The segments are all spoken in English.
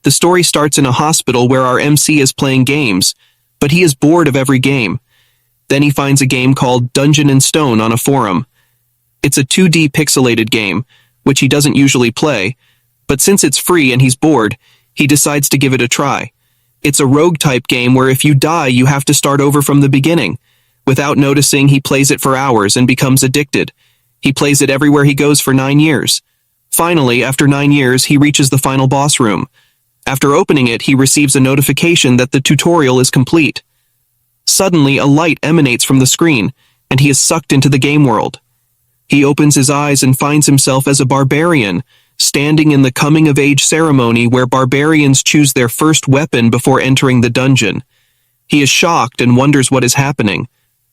The story starts in a hospital where our MC is playing games, but he is bored of every game. Then he finds a game called Dungeon and Stone on a forum. It's a 2D pixelated game, which he doesn't usually play, but since it's free and he's bored, he decides to give it a try. It's a rogue-type game where if you die, you have to start over from the beginning. Without noticing, he plays it for hours and becomes addicted. He plays it everywhere he goes for 9 years. Finally, after 9 years, he reaches the final boss room. After opening it, he receives a notification that the tutorial is complete. Suddenly, a light emanates from the screen, and he is sucked into the game world. He opens his eyes and finds himself as a barbarian, standing in the coming-of-age ceremony where barbarians choose their first weapon before entering the dungeon. He is shocked and wonders what is happening.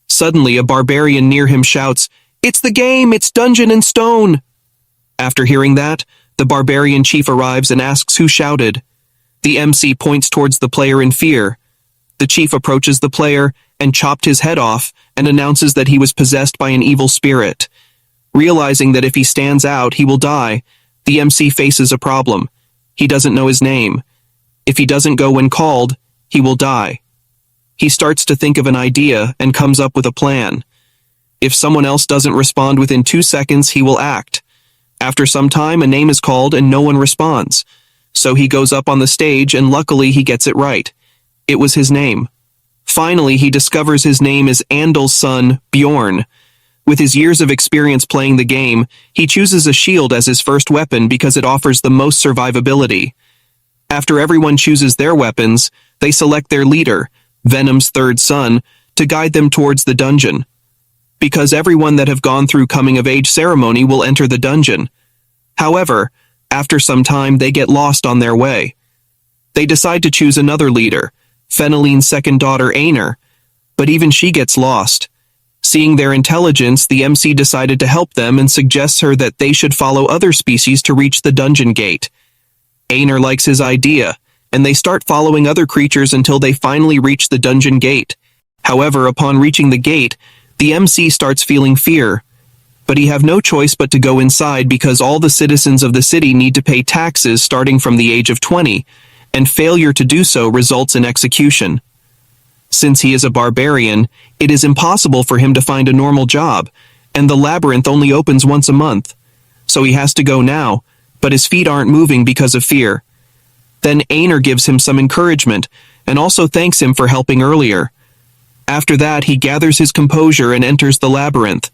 Suddenly, a barbarian near him shouts, "It's the game! It's Dungeon and Stone!" After hearing that, the barbarian chief arrives and asks who shouted. The MC points towards the player in fear. The chief approaches the player and chopped his head off and announces that he was possessed by an evil spirit. Realizing that if he stands out, he will die, the MC faces a problem. He doesn't know his name. If he doesn't go when called, he will die. He starts to think of an idea and comes up with a plan. If someone else doesn't respond within 2 seconds, he will act. After some time, a name is called and no one responds. So he goes up on the stage and luckily he gets it right. It was his name. Finally, he discovers his name is Andal's son, Bjorn. With his years of experience playing the game, he chooses a shield as his first weapon because it offers the most survivability. After everyone chooses their weapons, they select their leader, Venom's third son, to guide them towards the dungeon. Because everyone that have gone through coming-of-age ceremony will enter the dungeon. However, after some time they get lost on their way. They decide to choose another leader, Feneline's second daughter Aenar, but even she gets lost. Seeing their intelligence, the MC decided to help them and suggests her that they should follow other species to reach the dungeon gate. Aenar likes his idea, and they start following other creatures until they finally reach the dungeon gate. However, upon reaching the gate, the MC starts feeling fear, but he have no choice but to go inside because all the citizens of the city need to pay taxes starting from the age of 20, and failure to do so results in execution. Since he is a barbarian, it is impossible for him to find a normal job, and the labyrinth only opens once a month. So he has to go now, but his feet aren't moving because of fear. Then Aenar gives him some encouragement, and also thanks him for helping earlier. After that, he gathers his composure and enters the labyrinth.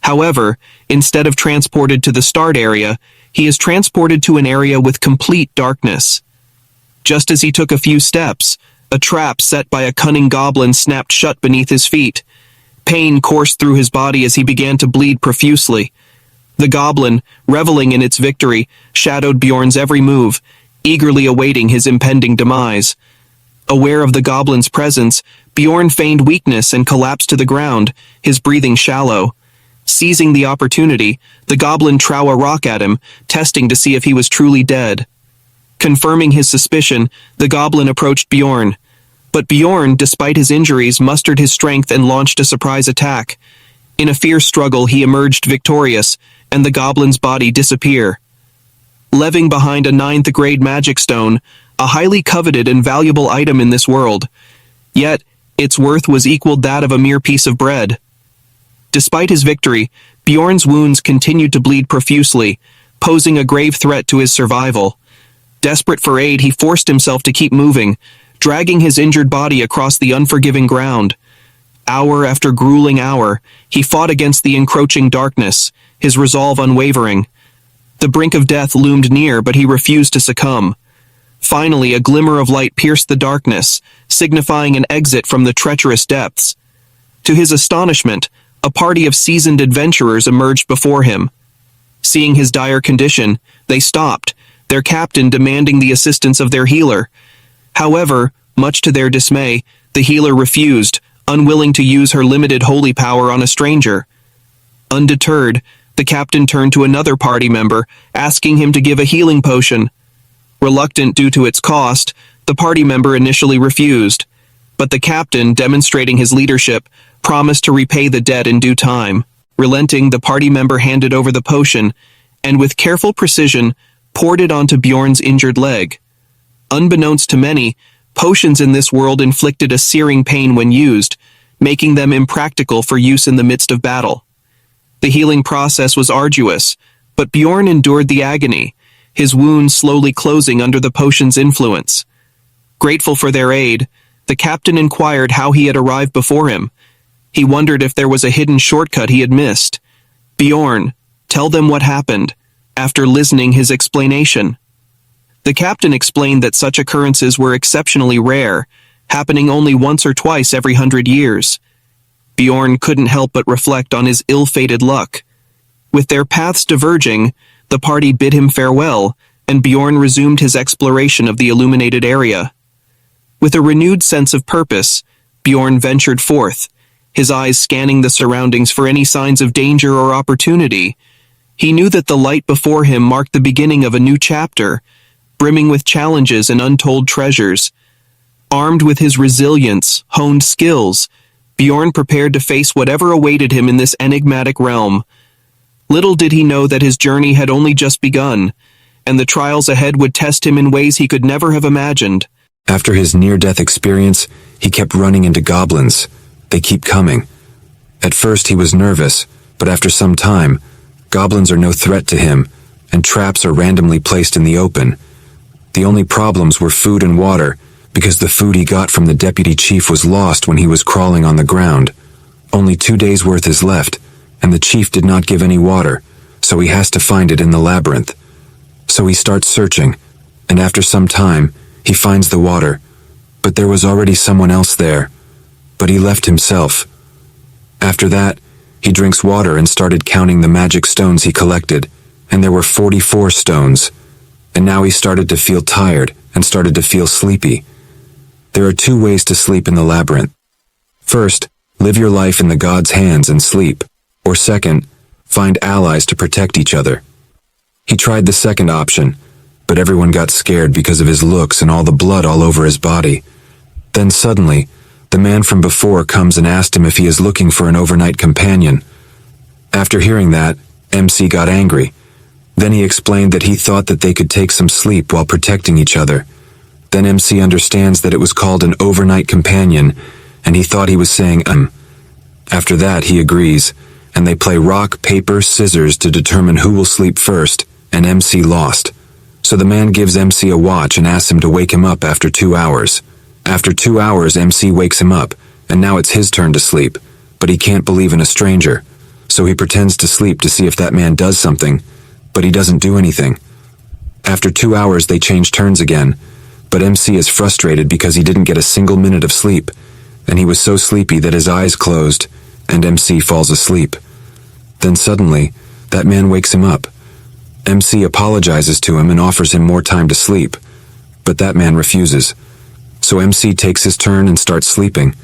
However, instead of transported to the start area, he is transported to an area with complete darkness. Just as he took a few steps, a trap set by a cunning goblin snapped shut beneath his feet. Pain coursed through his body as he began to bleed profusely. The goblin, reveling in its victory, shadowed Bjorn's every move, eagerly awaiting his impending demise. Aware of the goblin's presence, Bjorn feigned weakness and collapsed to the ground, his breathing shallow. Seizing the opportunity, the goblin threw a rock at him, testing to see if he was truly dead. Confirming his suspicion, the goblin approached Bjorn. But Bjorn, despite his injuries, mustered his strength and launched a surprise attack. In a fierce struggle, he emerged victorious, and the goblin's body disappeared. Leaving behind a 9th grade magic stone, a highly coveted and valuable item in this world. Yet, its worth was equaled that of a mere piece of bread. Despite his victory, Bjorn's wounds continued to bleed profusely, posing a grave threat to his survival. Desperate for aid, he forced himself to keep moving, dragging his injured body across the unforgiving ground. Hour after grueling hour, he fought against the encroaching darkness, his resolve unwavering. The brink of death loomed near, but he refused to succumb. Finally, a glimmer of light pierced the darkness, signifying an exit from the treacherous depths. To his astonishment, a party of seasoned adventurers emerged before him. Seeing his dire condition, they stopped, their captain demanding the assistance of their healer. However, much to their dismay, the healer refused, unwilling to use her limited holy power on a stranger. Undeterred, the captain turned to another party member, asking him to give a healing potion. Reluctant due to its cost, the party member initially refused, but the captain, demonstrating his leadership, promised to repay the debt in due time. Relenting, the party member handed over the potion, and with careful precision, poured it onto Bjorn's injured leg. Unbeknownst to many, potions in this world inflicted a searing pain when used, making them impractical for use in the midst of battle. The healing process was arduous, but Bjorn endured the agony, his wounds slowly closing under the potion's influence. Grateful for their aid, the captain inquired how he had arrived before him. He wondered if there was a hidden shortcut he had missed. Bjorn, tell them what happened, after listening his explanation. The captain explained that such occurrences were exceptionally rare, happening only once or twice every 100 years. Bjorn couldn't help but reflect on his ill-fated luck. With their paths diverging, the party bid him farewell, and Bjorn resumed his exploration of the illuminated area. With a renewed sense of purpose, Bjorn ventured forth, his eyes scanning the surroundings for any signs of danger or opportunity. He knew that the light before him marked the beginning of a new chapter, brimming with challenges and untold treasures. Armed with his resilience, honed skills, Bjorn prepared to face whatever awaited him in this enigmatic realm. Little did he know that his journey had only just begun, and the trials ahead would test him in ways he could never have imagined. After his near-death experience, he kept running into goblins. They keep coming. At first he was nervous, but after some time, goblins are no threat to him, and traps are randomly placed in the open. The only problems were food and water, because the food he got from the deputy chief was lost when he was crawling on the ground. Only 2 days' worth is left, and the chief did not give any water, so he has to find it in the labyrinth. So he starts searching, and after some time, he finds the water, but there was already someone else there, but he left himself. After that, he drinks water and started counting the magic stones he collected, and there were 44 stones, and now he started to feel tired and started to feel sleepy. There are 2 ways to sleep in the labyrinth. First, live your life in the god's hands and sleep, or second, find allies to protect each other. He tried the second option, but everyone got scared because of his looks and all the blood all over his body. Then suddenly, the man from before comes and asked him if he is looking for an overnight companion. After hearing that, MC got angry. Then he explained that he thought that they could take some sleep while protecting each other. Then MC understands that it was called an overnight companion, and he thought he was saying After that, he agrees, and they play rock, paper, scissors to determine who will sleep first, and MC lost. So the man gives MC a watch and asks him to wake him up after 2 hours. After 2 hours, MC wakes him up, and now it's his turn to sleep, but he can't believe in a stranger. So he pretends to sleep to see if that man does something, but he doesn't do anything. After 2 hours, they change turns again, but MC is frustrated because he didn't get a single minute of sleep, and he was so sleepy that his eyes closed, and MC falls asleep. Then suddenly, that man wakes him up. MC apologizes to him and offers him more time to sleep, but that man refuses. So MC takes his turn and starts sleeping.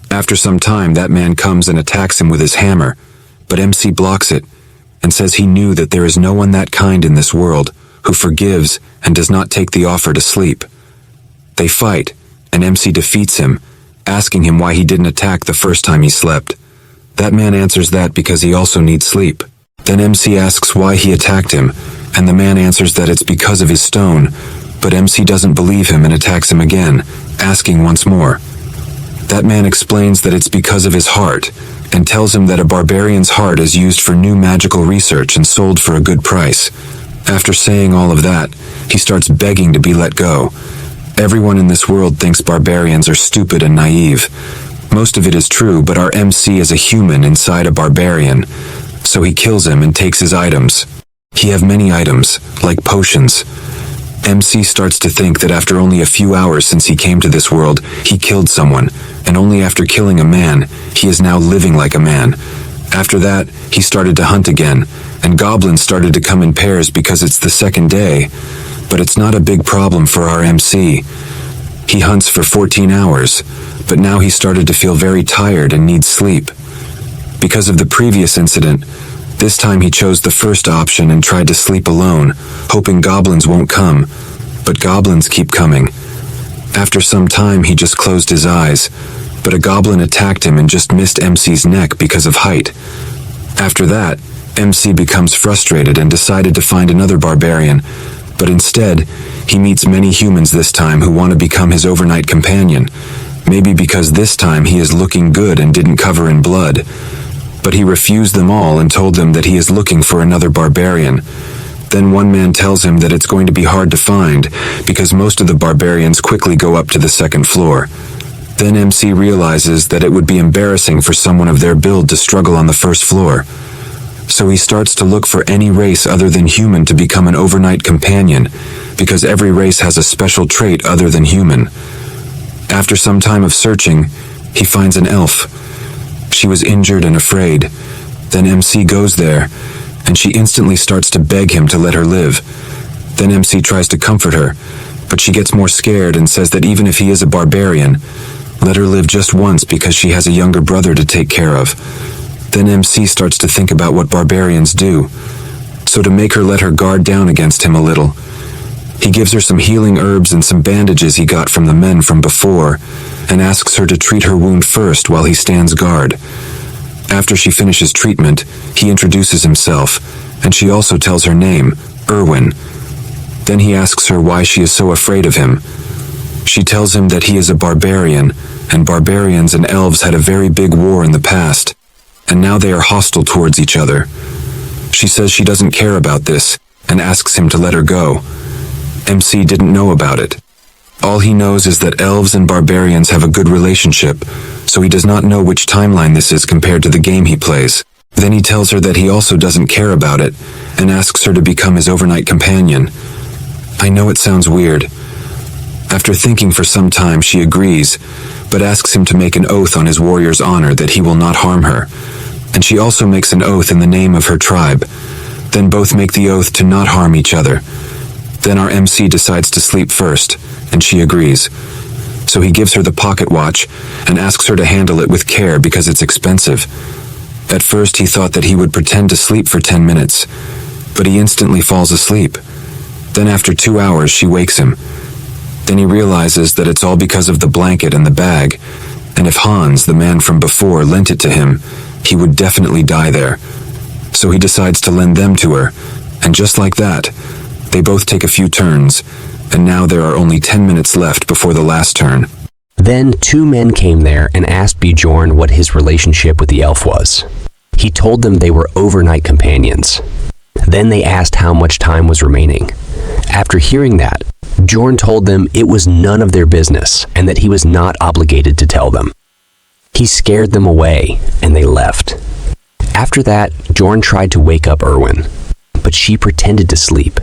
After some time, that man comes and attacks him with his hammer, but MC blocks it and says he knew that there is no one that kind in this world who forgives and does not take the offer to sleep. They fight, and MC defeats him, asking him why he didn't attack the first time he slept. That man answers that because he also needs sleep. Then MC asks why he attacked him, and the man answers that it's because of his stone, but MC doesn't believe him and attacks him again, asking once more. That man explains that it's because of his heart, and tells him that a barbarian's heart is used for new magical research and sold for a good price. After saying all of that, he starts begging to be let go. Everyone in this world thinks barbarians are stupid and naive. Most of it is true, but our MC is a human inside a barbarian. So he kills him and takes his items. He have many items, like potions. MC starts to think that after only a few hours since he came to this world, he killed someone, and only after killing a man, he is now living like a man. After that, he started to hunt again, and goblins started to come in pairs because it's the second day. But it's not a big problem for our MC. He hunts for 14 hours, but now he started to feel very tired and needs sleep. Because of the previous incident, this time he chose the first option and tried to sleep alone, hoping goblins won't come, but goblins keep coming. After some time he just closed his eyes, but a goblin attacked him and just missed MC's neck because of height. After that, MC becomes frustrated and decided to find another barbarian, But instead, he meets many humans this time who want to become his overnight companion. Maybe because this time he is looking good and didn't cover in blood. But he refused them all and told them that he is looking for another barbarian. Then one man tells him that it's going to be hard to find because most of the barbarians quickly go up to the second floor. Then MC realizes that it would be embarrassing for someone of their build to struggle on the first floor. So he starts to look for any race other than human to become an overnight companion, because every race has a special trait other than human. After some time of searching, he finds an elf. She was injured and afraid. Then MC goes there, and she instantly starts to beg him to let her live. Then MC tries to comfort her, but she gets more scared and says that even if he is a barbarian, let her live just once because she has a younger brother to take care of. Then MC starts to think about what barbarians do. So to make her let her guard down against him a little, he gives her some healing herbs and some bandages he got from the men from before, and asks her to treat her wound first while he stands guard. After she finishes treatment, he introduces himself, and she also tells her name, Irwin. Then he asks her why she is so afraid of him. She tells him that he is a barbarian, and barbarians and elves had a very big war in the past, and now they are hostile towards each other. She says she doesn't care about this, and asks him to let her go. MC didn't know about it. All he knows is that elves and barbarians have a good relationship, so he does not know which timeline this is compared to the game he plays. Then he tells her that he also doesn't care about it, and asks her to become his overnight companion. I know it sounds weird. After thinking for some time, she agrees, but asks him to make an oath on his warrior's honor that he will not harm her, and she also makes an oath in the name of her tribe. Then both make the oath to not harm each other. Then our MC decides to sleep first, and she agrees. So he gives her the pocket watch and asks her to handle it with care because it's expensive. At first he thought that he would pretend to sleep for 10 minutes, but he instantly falls asleep. Then after 2 hours she wakes him. Then he realizes that it's all because of the blanket and the bag, and if Hans, the man from before, lent it to him, he would definitely die there. So he decides to lend them to her, and just like that, they both take a few turns, and now there are only 10 minutes left before the last turn. Then 2 men came there and asked Bjorn what his relationship with the elf was. He told them they were overnight companions. Then they asked how much time was remaining. After hearing that, Bjorn told them it was none of their business and that he was not obligated to tell them. He scared them away, and they left. After that, Bjorn tried to wake up Irwin, but she pretended to sleep.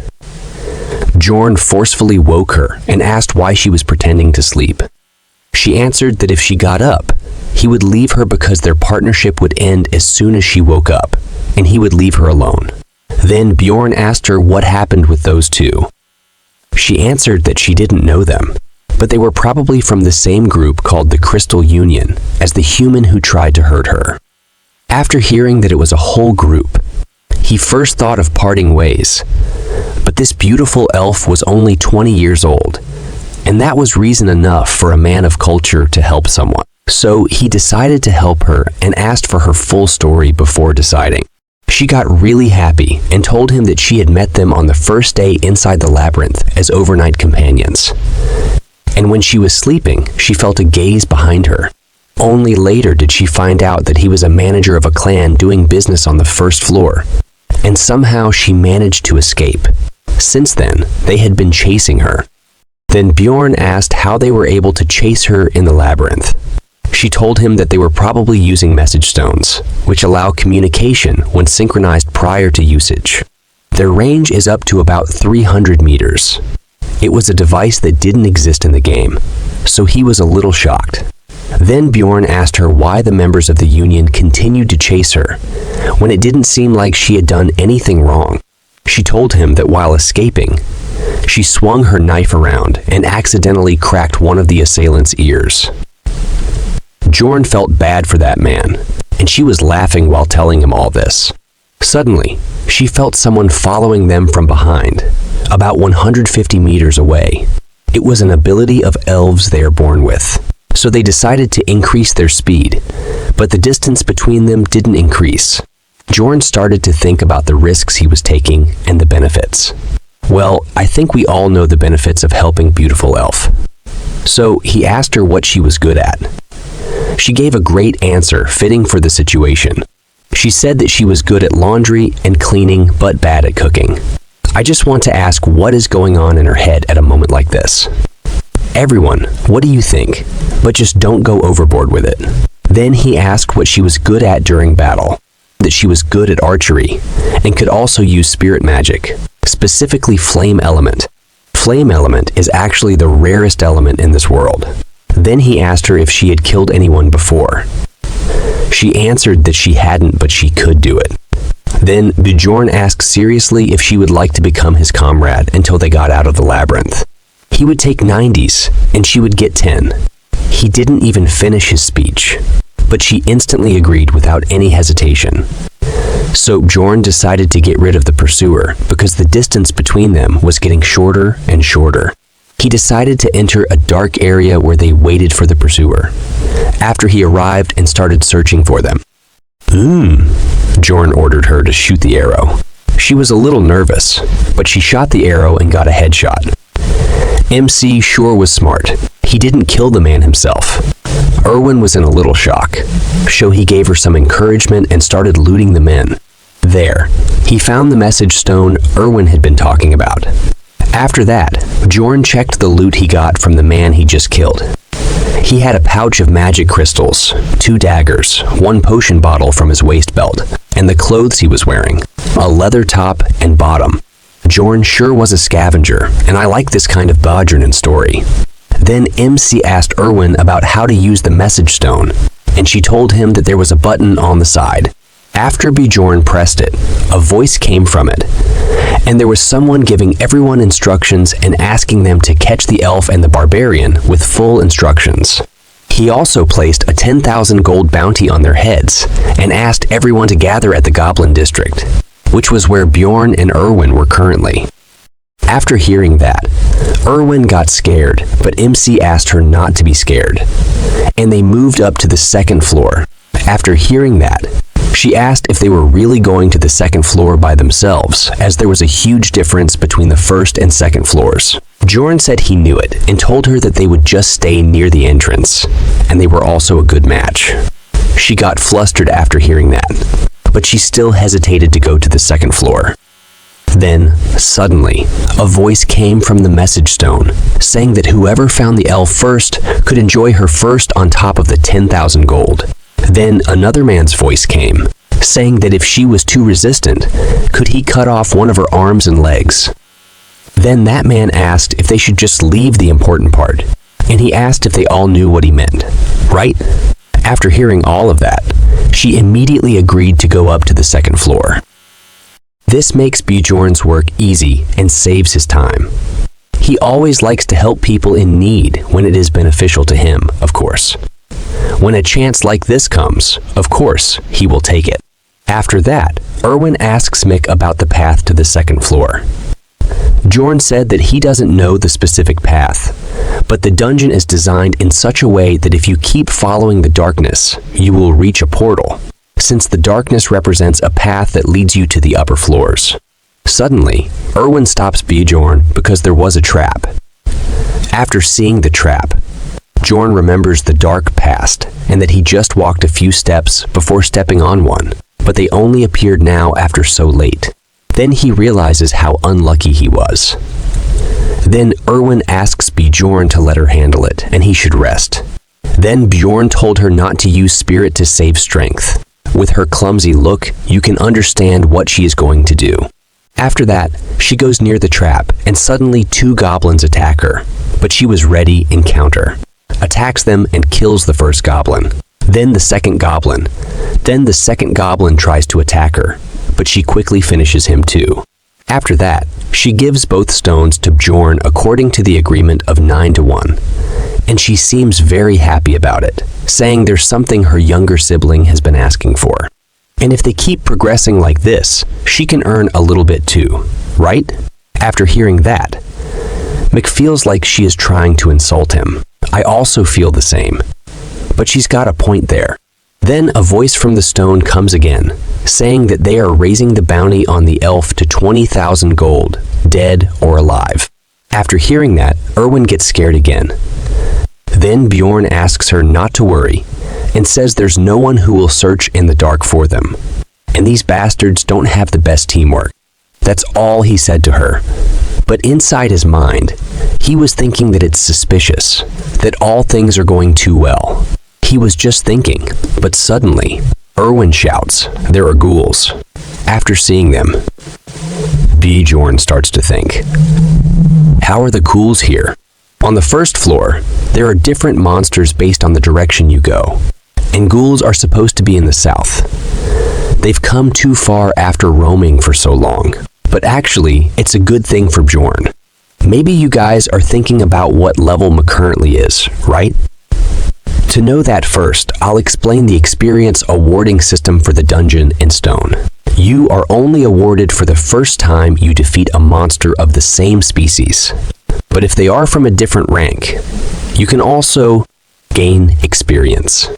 Bjorn forcefully woke her and asked why she was pretending to sleep. She answered that if she got up, he would leave her because their partnership would end as soon as she woke up, and he would leave her alone. Then Bjorn asked her what happened with those 2. She answered that she didn't know them, but they were probably from the same group called the Crystal Union as the human who tried to hurt her. After hearing that it was a whole group, he first thought of parting ways, but this beautiful elf was only 20 years old, and that was reason enough for a man of culture to help someone. So he decided to help her and asked for her full story before deciding. She got really happy and told him that she had met them on the first day inside the labyrinth as overnight companions. And when she was sleeping, she felt a gaze behind her. Only later did she find out that he was a manager of a clan doing business on the first floor, and somehow she managed to escape. Since then, they had been chasing her. Then Bjorn asked how they were able to chase her in the labyrinth. She told him that they were probably using message stones, which allow communication when synchronized prior to usage. Their range is up to about 300 meters. It was a device that didn't exist in the game, so he was a little shocked. Then Bjorn asked her why the members of the Union continued to chase her, when it didn't seem like she had done anything wrong. She told him that while escaping, she swung her knife around and accidentally cracked one of the assailant's ears. Bjorn felt bad for that man, and she was laughing while telling him all this. Suddenly, she felt someone following them from behind, about 150 meters away. It was an ability of elves they are born with, so they decided to increase their speed, but the distance between them didn't increase. Bjorn started to think about the risks he was taking and the benefits. Well, I think we all know the benefits of helping beautiful elf. So he asked her what she was good at. She gave a great answer fitting for the situation. She said that she was good at laundry and cleaning but bad at cooking. I just want to ask what is going on in her head at a moment like this. Everyone, what do you think? But just don't go overboard with it. Then he asked what she was good at during battle. That she was good at archery and could also use spirit magic, specifically flame element. Flame element is actually the rarest element in this world. Then he asked her if she had killed anyone before. She answered that she hadn't, but she could do it. Then Bjorn asked seriously if she would like to become his comrade until they got out of the labyrinth. He would take 90s, and she would get 10. He didn't even finish his speech, but she instantly agreed without any hesitation. So Bjorn decided to get rid of the pursuer because the distance between them was getting shorter and shorter. He decided to enter a dark area where they waited for the pursuer. After he arrived and started searching for them. Bjorn ordered her to shoot the arrow. She was a little nervous, but she shot the arrow and got a headshot. MC sure was smart. He didn't kill the man himself. Irwin was in a little shock, so he gave her some encouragement and started looting the men. There, he found the message stone Irwin had been talking about. After that, Bjorn checked the loot he got from the man he just killed. He had a pouch of magic crystals, 2 daggers, 1 potion bottle from his waist belt, and the clothes he was wearing, a leather top and bottom. Bjorn sure was a scavenger, and I like this kind of Bjorn story. Then MC asked Irwin about how to use the message stone, and she told him that there was a button on the side. After Bjorn pressed it, a voice came from it, and there was someone giving everyone instructions and asking them to catch the elf and the barbarian with full instructions. He also placed a 10,000 gold bounty on their heads and asked everyone to gather at the Goblin District, which was where Bjorn and Irwin were currently. After hearing that, Irwin got scared, but MC asked her not to be scared, and they moved up to the 2nd floor. After hearing that, she asked if they were really going to the 2nd floor by themselves, as there was a huge difference between the 1st and 2nd floors. Bjorn said he knew it, and told her that they would just stay near the entrance, and they were also a good match. She got flustered after hearing that, but she still hesitated to go to the 2nd floor. Then, suddenly, a voice came from the message stone, saying that whoever found the elf first could enjoy her first on top of the 10,000 gold. Then another man's voice came, saying that if she was too resistant, could he cut off one of her arms and legs. Then that man asked if they should just leave the important part, and he asked if they all knew what he meant, right? After hearing all of that, she immediately agreed to go up to the 2nd floor. This makes Bjorn's work easy and saves his time. He always likes to help people in need when it is beneficial to him, of course. When a chance like this comes, of course, he will take it. After that, Irwin asks Mick about the path to the 2nd floor. Bjorn said that he doesn't know the specific path, but the dungeon is designed in such a way that if you keep following the darkness, you will reach a portal, since the darkness represents a path that leads you to the upper floors. Suddenly, Irwin stops Bjorn because there was a trap. After seeing the trap, Bjorn remembers the dark past and that he just walked a few steps before stepping on one, but they only appeared now after so late. Then he realizes how unlucky he was. Then Irwin asks Bjorn to let her handle it, and he should rest. Then Bjorn told her not to use spirit to save strength. With her clumsy look, you can understand what she is going to do. After that, she goes near the trap, and suddenly 2 goblins attack her, but she was ready in counter. Attacks them and kills the first goblin. Then the second goblin. Then the second goblin tries to attack her, but she quickly finishes him too. After that, she gives both stones to Bjorn according to the agreement of 9-1, and she seems very happy about it, saying there's something her younger sibling has been asking for. And if they keep progressing like this, she can earn a little bit too, right? After hearing that, Mick feels like she is trying to insult him. I also feel the same. But she's got a point there. Then a voice from the stone comes again, saying that they are raising the bounty on the elf to 20,000 gold, dead or alive. After hearing that, Irwin gets scared again. Then Bjorn asks her not to worry, and says there's no one who will search in the dark for them. And these bastards don't have the best teamwork. That's all he said to her. But inside his mind, he was thinking that it's suspicious, that all things are going too well. He was just thinking, but suddenly, Irwin shouts, "There are ghouls." After seeing them, Bjorn starts to think, how are the ghouls here? On the first floor, there are different monsters based on the direction you go, and ghouls are supposed to be in the south. They've come too far after roaming for so long, but actually, it's a good thing for Bjorn. Maybe you guys are thinking about what level Ma currently is, right? To know that first, I'll explain the experience awarding system for the dungeon in stone. You are only awarded for the first time you defeat a monster of the same species. But if they are from a different rank, you can also gain experience.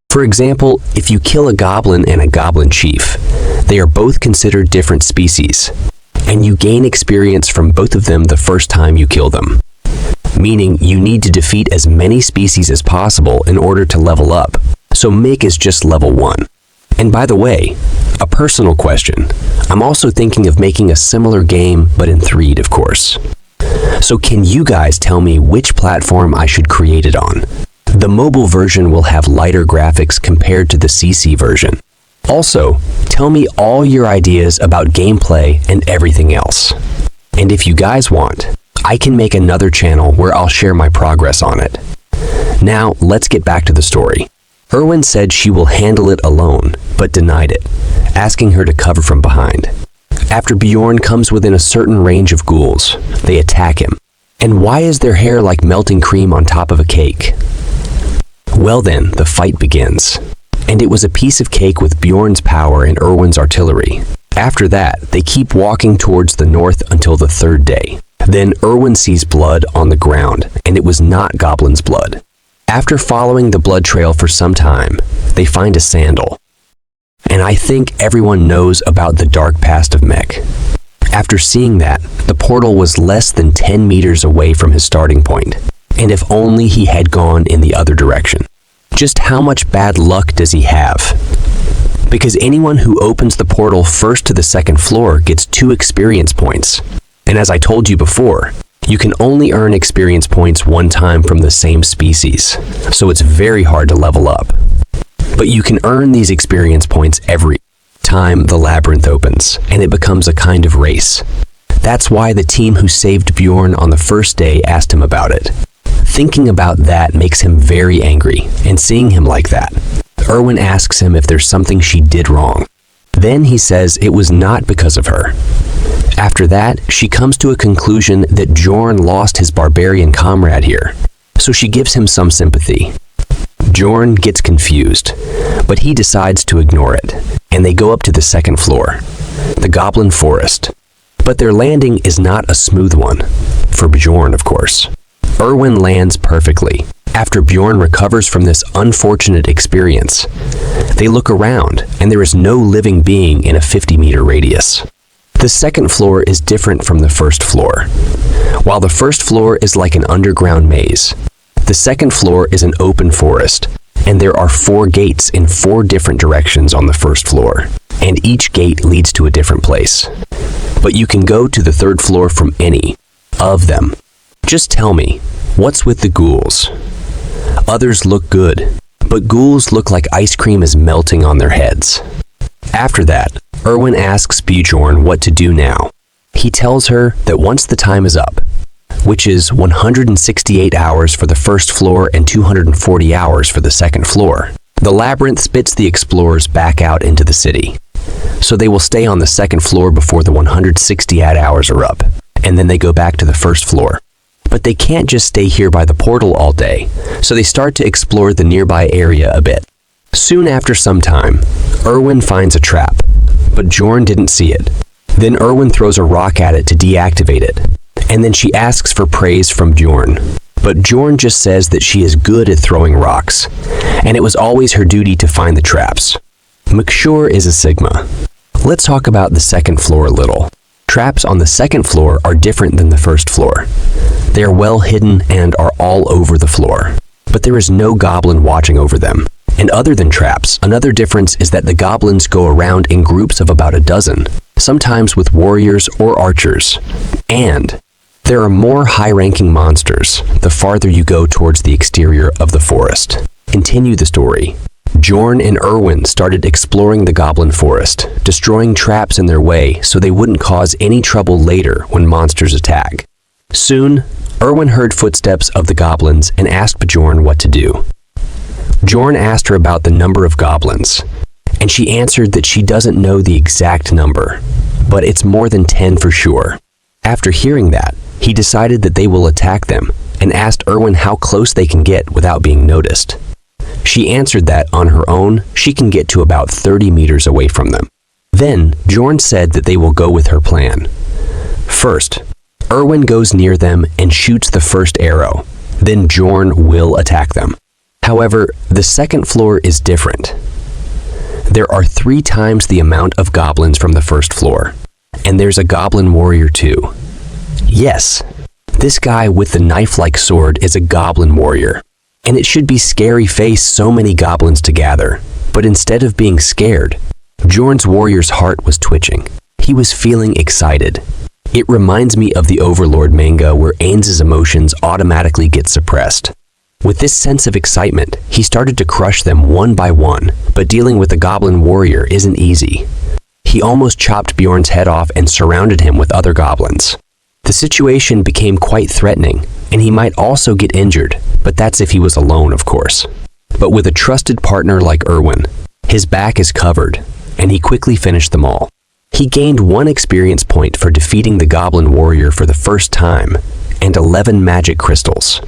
For example, if you kill a goblin and a goblin chief, they are both considered different species, and you gain experience from both of them the first time you kill them. Meaning you need to defeat as many species as possible in order to level up, so Mick is just level 1. And by the way, a personal question, I'm also thinking of making a similar game, but in 3D, of course. So can you guys tell me which platform I should create it on? The mobile version will have lighter graphics compared to the CC version. Also, tell me all your ideas about gameplay and everything else. And if you guys want, I can make another channel where I'll share my progress on it. Now, let's get back to the story. Irwin said she will handle it alone, but denied it, asking her to cover from behind. After Bjorn comes within a certain range of ghouls, they attack him. And why is their hair like melting cream on top of a cake? Well then, the fight begins. And it was a piece of cake with Bjorn's power and Irwin's artillery. After that, they keep walking towards the north until the 3rd day. Then Irwin sees blood on the ground, and it was not Goblin's blood. After following the blood trail for some time, they find a sandal. And I think everyone knows about the dark past of Mech. After seeing that, the portal was less than 10 meters away from his starting point, and if only he had gone in the other direction. Just how much bad luck does he have? Because anyone who opens the portal first to the 2nd floor gets 2 experience points. And as I told you before, you can only earn experience points 1 time from the same species, so it's very hard to level up. But you can earn these experience points every time the labyrinth opens, and it becomes a kind of race. That's why the team who saved Bjorn on the first day asked him about it. Thinking about that makes him very angry, and seeing him like that, Irwin asks him if there's something she did wrong. Then he says it was not because of her. After that, she comes to a conclusion that Bjorn lost his barbarian comrade here, so she gives him some sympathy. Bjorn gets confused, but he decides to ignore it, and they go up to the 2nd floor, the Goblin Forest. But their landing is not a smooth one, for Bjorn, of course. Irwin lands perfectly. After Bjorn recovers from this unfortunate experience, they look around, and there is no living being in a 50-meter radius. The 2nd floor is different from the 1st floor. While the 1st floor is like an underground maze, the 2nd floor is an open forest, and there are 4 gates in 4 different directions on the 1st floor, and each gate leads to a different place. But you can go to the 3rd floor from any of them. Just tell me, what's with the ghouls? Others look good, but ghouls look like ice cream is melting on their heads. After that, Irwin asks Bjorn what to do now. He tells her that once the time is up, which is 168 hours for the 1st floor and 240 hours for the 2nd floor, the labyrinth spits the explorers back out into the city. So they will stay on the 2nd floor before the 168 hours are up, and then they go back to the 1st floor. But they can't just stay here by the portal all day, so they start to explore the nearby area a bit. Soon after some time, Irwin finds a trap, but Bjorn didn't see it. Then Irwin throws a rock at it to deactivate it, and then she asks for praise from Bjorn. But Bjorn just says that she is good at throwing rocks, and it was always her duty to find the traps. McSure is a Sigma. Let's talk about the second floor a little. Traps on the second floor are different than the first floor. They are well hidden and are all over the floor, but there is no goblin watching over them. And other than traps, another difference is that the goblins go around in groups of about a dozen, sometimes with warriors or archers. And there are more high-ranking monsters the farther you go towards the exterior of the forest. Continue the story. Bjorn and Irwin started exploring the goblin forest, destroying traps in their way so they wouldn't cause any trouble later when monsters attack. Soon, Irwin heard footsteps of the goblins and asked Bjorn what to do. Bjorn asked her about the number of goblins, and she answered that she doesn't know the exact number, but it's more than 10 for sure. After hearing that, he decided that they will attack them and asked Irwin how close they can get without being noticed. She answered that on her own, she can get to about 30 meters away from them. Then, Bjorn said that they will go with her plan. First, Irwin goes near them and shoots the first arrow. Then Bjorn will attack them. However, the second floor is different. There are 3 times the amount of goblins from the first floor. And there's a goblin warrior too. Yes, this guy with the knife-like sword is a goblin warrior. And it should be scary face so many goblins to gather. But instead of being scared, Bjorn's warrior's heart was twitching. He was feeling excited. It reminds me of the Overlord manga where Ainz's emotions automatically get suppressed. With this sense of excitement, he started to crush them one by one, but dealing with the goblin warrior isn't easy. He almost chopped Bjorn's head off and surrounded him with other goblins. The situation became quite threatening, and he might also get injured, but that's if he was alone, of course. But with a trusted partner like Irwin, his back is covered, and he quickly finished them all. He gained 1 experience point for defeating the goblin warrior for the first time, and 11 magic crystals.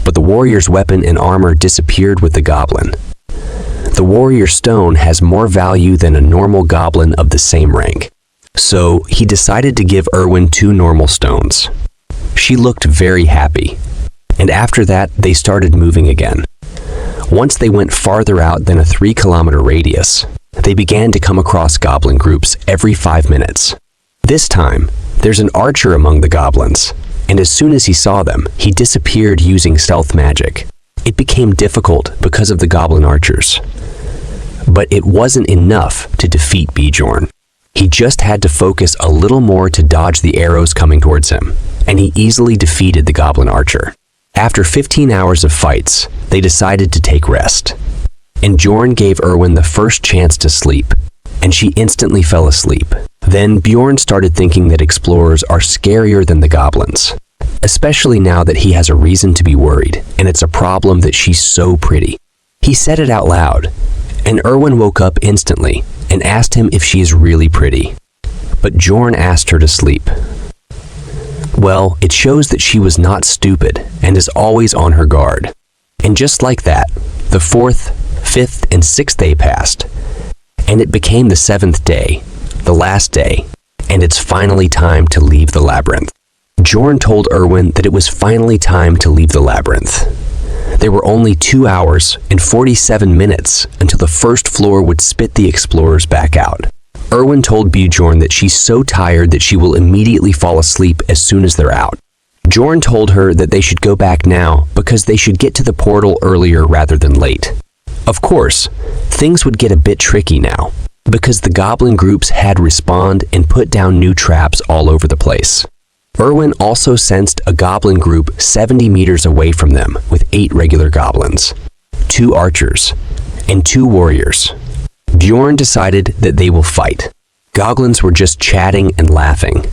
But the warrior's weapon and armor disappeared with the goblin. The warrior stone has more value than a normal goblin of the same rank. So he decided to give Irwin 2 normal stones. She looked very happy, and after that they started moving again. Once they went farther out than a 3-kilometer radius, they began to come across goblin groups every 5 minutes. This time, there's an archer among the goblins, and as soon as he saw them, he disappeared using stealth magic. It became difficult because of the goblin archers. But it wasn't enough to defeat Bjorn. He just had to focus a little more to dodge the arrows coming towards him, and he easily defeated the goblin archer. After 15 hours of fights, they decided to take rest. And Bjorn gave Irwin the first chance to sleep, and she instantly fell asleep. Then Bjorn started thinking that explorers are scarier than the goblins, especially now that he has a reason to be worried, and it's a problem that she's so pretty. He said it out loud, and Irwin woke up instantly and asked him if she is really pretty. But Bjorn asked her to sleep. Well, it shows that she was not stupid and is always on her guard. And just like that, the 4th, 5th, and 6th day passed, and it became the 7th day, the last day, and it's finally time to leave the labyrinth. Bjorn told Irwin that it was finally time to leave the labyrinth. There were only 2 hours and 47 minutes until the first floor would spit the explorers back out. Irwin told Bjorn that she's so tired that she will immediately fall asleep as soon as they're out. Bjorn told her that they should go back now because they should get to the portal earlier rather than late. Of course, things would get a bit tricky now, because the goblin groups had respawned and put down new traps all over the place. Irwin also sensed a goblin group 70 meters away from them with 8 regular goblins, 2 archers, and 2 warriors. Bjorn decided that they will fight. Goblins were just chatting and laughing.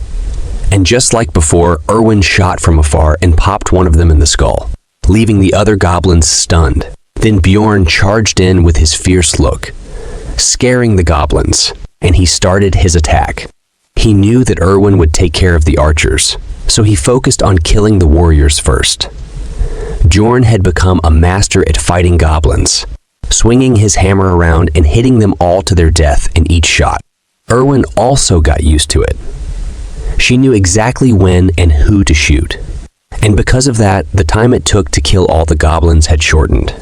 And just like before, Irwin shot from afar and popped one of them in the skull, leaving the other goblins stunned. Then Bjorn charged in with his fierce look, scaring the goblins, and he started his attack. He knew that Irwin would take care of the archers, so he focused on killing the warriors first. Bjorn had become a master at fighting goblins, swinging his hammer around and hitting them all to their death in each shot. Irwin also got used to it. She knew exactly when and who to shoot. And because of that, the time it took to kill all the goblins had shortened.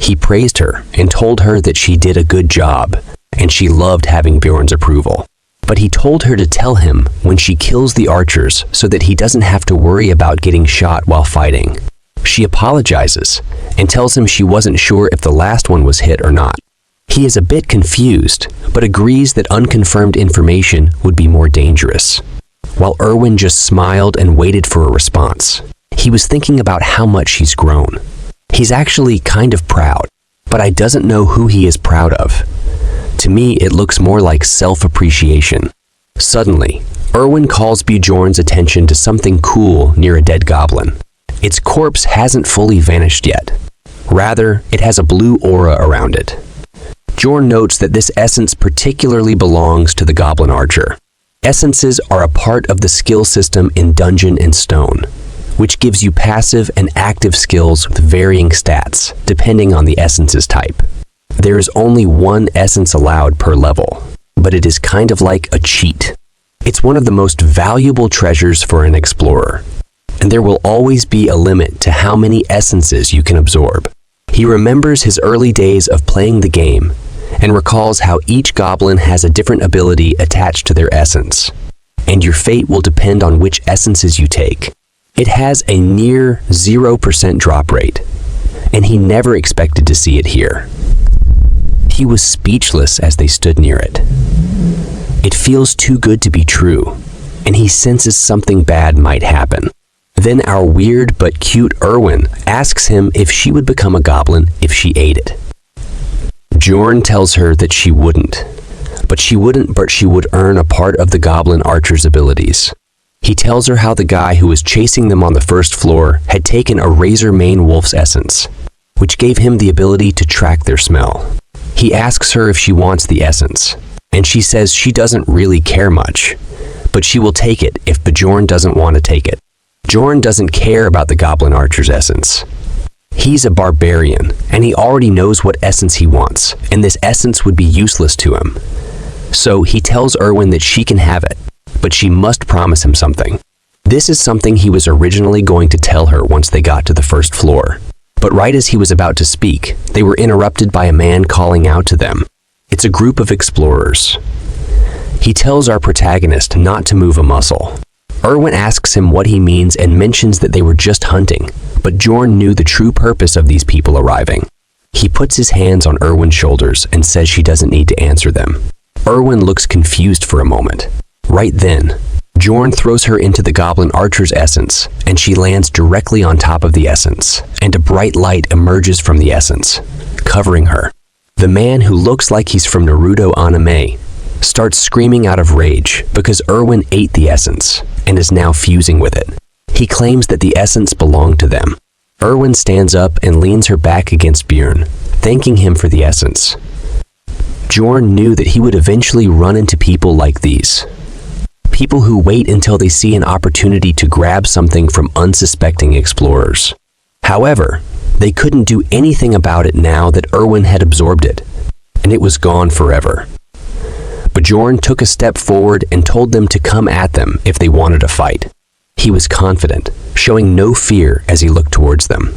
He praised her and told her that she did a good job, and she loved having Bjorn's approval. But he told her to tell him when she kills the archers so that he doesn't have to worry about getting shot while fighting. She apologizes and tells him she wasn't sure if the last one was hit or not. He is a bit confused, but agrees that unconfirmed information would be more dangerous. While Irwin just smiled and waited for a response. He was thinking about how much he's grown. He's actually kind of proud, but I doesn't know who he is proud of. To me, it looks more like self-appreciation. Suddenly, Irwin calls Bjorn's attention to something cool near a dead goblin. Its corpse hasn't fully vanished yet. Rather, it has a blue aura around it. Bjorn notes that this essence particularly belongs to the goblin archer. Essences are a part of the skill system in Dungeon and Stone, which gives you passive and active skills with varying stats, depending on the essence's type. There is only one essence allowed per level, but it is kind of like a cheat. It's one of the most valuable treasures for an explorer, and there will always be a limit to how many essences you can absorb. He remembers his early days of playing the game, and recalls how each goblin has a different ability attached to their essence, and your fate will depend on which essences you take. It has a near 0% drop rate, and he never expected to see it here. He was speechless as they stood near it. It feels too good to be true, and he senses something bad might happen. Then our weird but cute Irwin asks him if she would become a goblin if she ate it. Bjorn tells her that she wouldn't, but she would earn a part of the goblin archer's abilities. He tells her how the guy who was chasing them on the first floor had taken a razor mane wolf's essence, which gave him the ability to track their smell. He asks her if she wants the essence, and she says she doesn't really care much, but she will take it if Bjorn doesn't want to take it. Bjorn doesn't care about the goblin archer's essence. He's a barbarian, and he already knows what essence he wants, and this essence would be useless to him. So he tells Irwin that she can have it, but she must promise him something. This is something he was originally going to tell her once they got to the first floor. But right as he was about to speak, they were interrupted by a man calling out to them. It's a group of explorers. He tells our protagonist not to move a muscle. Irwin asks him what he means and mentions that they were just hunting, but Bjorn knew the true purpose of these people arriving. He puts his hands on Irwin's shoulders and says she doesn't need to answer them. Irwin looks confused for a moment. Right then, Bjorn throws her into the goblin archer's essence, and she lands directly on top of the essence, and a bright light emerges from the essence, covering her. The man, who looks like he's from Naruto anime, starts screaming out of rage because Irwin ate the essence and is now fusing with it. He claims that the essence belonged to them. Irwin stands up and leans her back against Bjorn, thanking him for the essence. Bjorn knew that he would eventually run into people like these. People who wait until they see an opportunity to grab something from unsuspecting explorers. However, they couldn't do anything about it now that Irwin had absorbed it, and it was gone forever. Bjorn took a step forward and told them to come at them if they wanted a fight. He was confident, showing no fear as he looked towards them.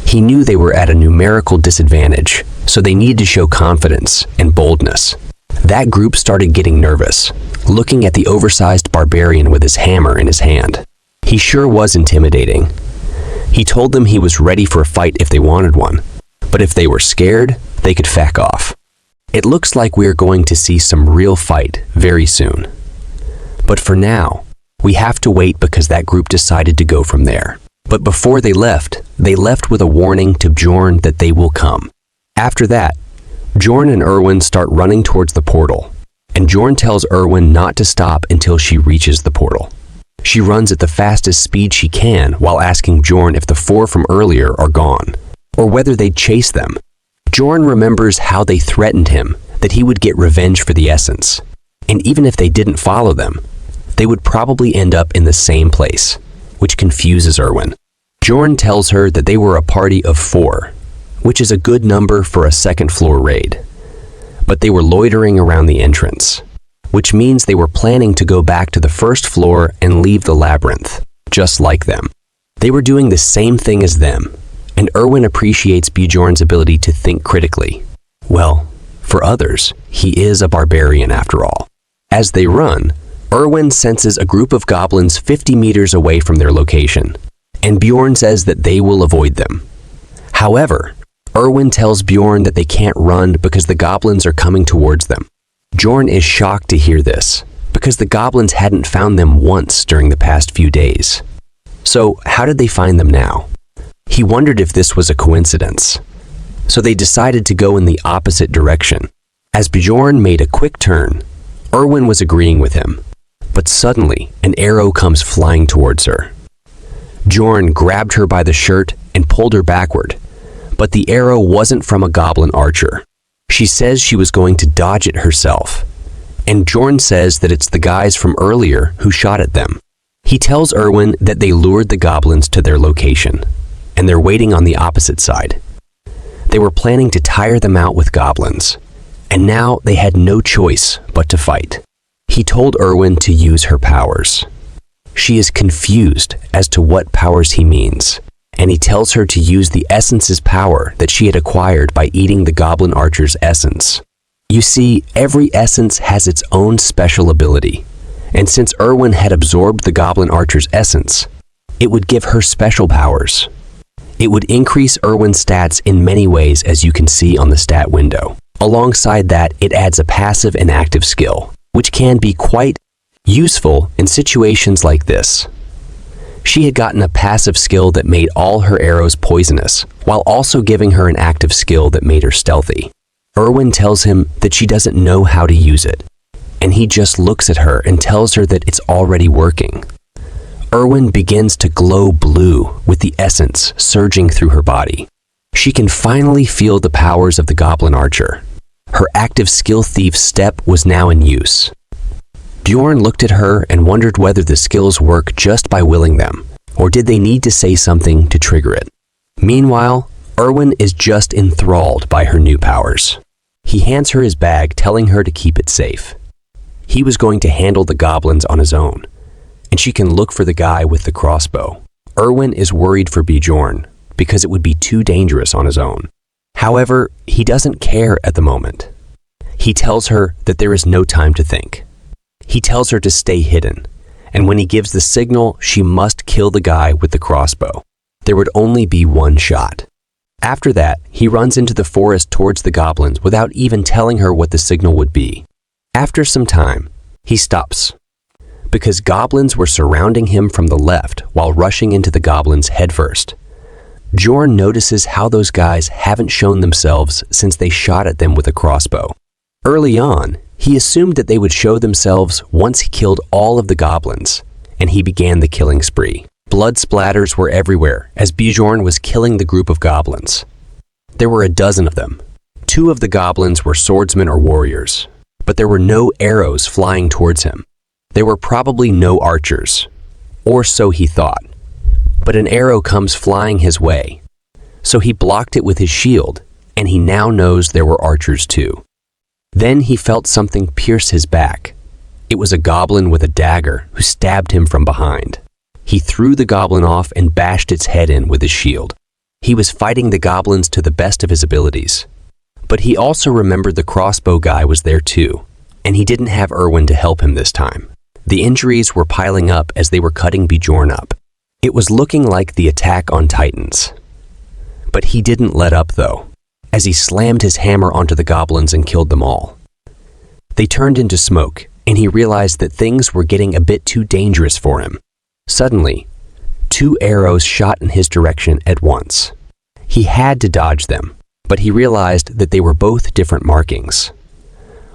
He knew they were at a numerical disadvantage, so they needed to show confidence and boldness. That group started getting nervous, looking at the oversized barbarian with his hammer in his hand. He sure was intimidating. He told them he was ready for a fight if they wanted one, but if they were scared, they could back off. It looks like we're going to see some real fight very soon. But for now, we have to wait because that group decided to go from there. But before they left with a warning to Bjorn that they will come. After that, Bjorn and Irwin start running towards the portal, and Bjorn tells Irwin not to stop until she reaches the portal. She runs at the fastest speed she can while asking Bjorn if the four from earlier are gone, or whether they'd chase them. Bjorn remembers how they threatened him that he would get revenge for the essence, and even if they didn't follow them, they would probably end up in the same place, which confuses Irwin. Bjorn tells her that they were a party of 4, which is a good number for a second-floor raid. But they were loitering around the entrance, which means they were planning to go back to the first floor and leave the labyrinth, just like them. They were doing the same thing as them, and Irwin appreciates Bjorn's ability to think critically. Well, for others, he is a barbarian after all. As they run, Irwin senses a group of goblins 50 meters away from their location, and Bjorn says that they will avoid them. However, Irwin tells Bjorn that they can't run because the goblins are coming towards them. Bjorn is shocked to hear this, because the goblins hadn't found them once during the past few days. So how did they find them now? He wondered if this was a coincidence. So they decided to go in the opposite direction. As Bjorn made a quick turn, Irwin was agreeing with him, but suddenly an arrow comes flying towards her. Bjorn grabbed her by the shirt and pulled her backward, but the arrow wasn't from a goblin archer. She says she was going to dodge it herself, and Bjorn says that it's the guys from earlier who shot at them. He tells Irwin that they lured the goblins to their location, and they're waiting on the opposite side. They were planning to tire them out with goblins, and now they had no choice but to fight. He told Irwin to use her powers. She is confused as to what powers he means, and he tells her to use the essence's power that she had acquired by eating the goblin archer's essence. You see, every essence has its own special ability, and since Irwin had absorbed the goblin archer's essence, it would give her special powers. It would increase Irwin's stats in many ways, as you can see on the stat window. Alongside that, it adds a passive and active skill, which can be quite useful in situations like this. She had gotten a passive skill that made all her arrows poisonous, while also giving her an active skill that made her stealthy. Irwin tells him that she doesn't know how to use it, and he just looks at her and tells her that it's already working. Irwin begins to glow blue with the essence surging through her body. She can finally feel the powers of the goblin archer. Her active skill thief step was now in use. Bjorn looked at her and wondered whether the skills work just by willing them, or did they need to say something to trigger it. Meanwhile, Irwin is just enthralled by her new powers. He hands her his bag, telling her to keep it safe. He was going to handle the goblins on his own, and she can look for the guy with the crossbow. Irwin is worried for Bjorn because it would be too dangerous on his own. However, he doesn't care at the moment. He tells her that there is no time to think. He tells her to stay hidden, and when he gives the signal, she must kill the guy with the crossbow. There would only be one shot. After that, he runs into the forest towards the goblins without even telling her what the signal would be. After some time, he stops, because goblins were surrounding him from the left while rushing into the goblins headfirst. Bjorn notices how those guys haven't shown themselves since they shot at them with a crossbow. Early on, he assumed that they would show themselves once he killed all of the goblins, and he began the killing spree. Blood splatters were everywhere as Bjorn was killing the group of goblins. There were a dozen of them. 2 of the goblins were swordsmen or warriors, but there were no arrows flying towards him. There were probably no archers, or so he thought. But an arrow comes flying his way, so he blocked it with his shield, and he now knows there were archers too. Then he felt something pierce his back. It was a goblin with a dagger who stabbed him from behind. He threw the goblin off and bashed its head in with his shield. He was fighting the goblins to the best of his abilities. But he also remembered the crossbow guy was there too, and he didn't have Irwin to help him this time. The injuries were piling up as they were cutting Bjorn up. It was looking like the attack on Titans. But he didn't let up though, as he slammed his hammer onto the goblins and killed them all. They turned into smoke, and he realized that things were getting a bit too dangerous for him. Suddenly, 2 arrows shot in his direction at once. He had to dodge them, but he realized that they were both different markings.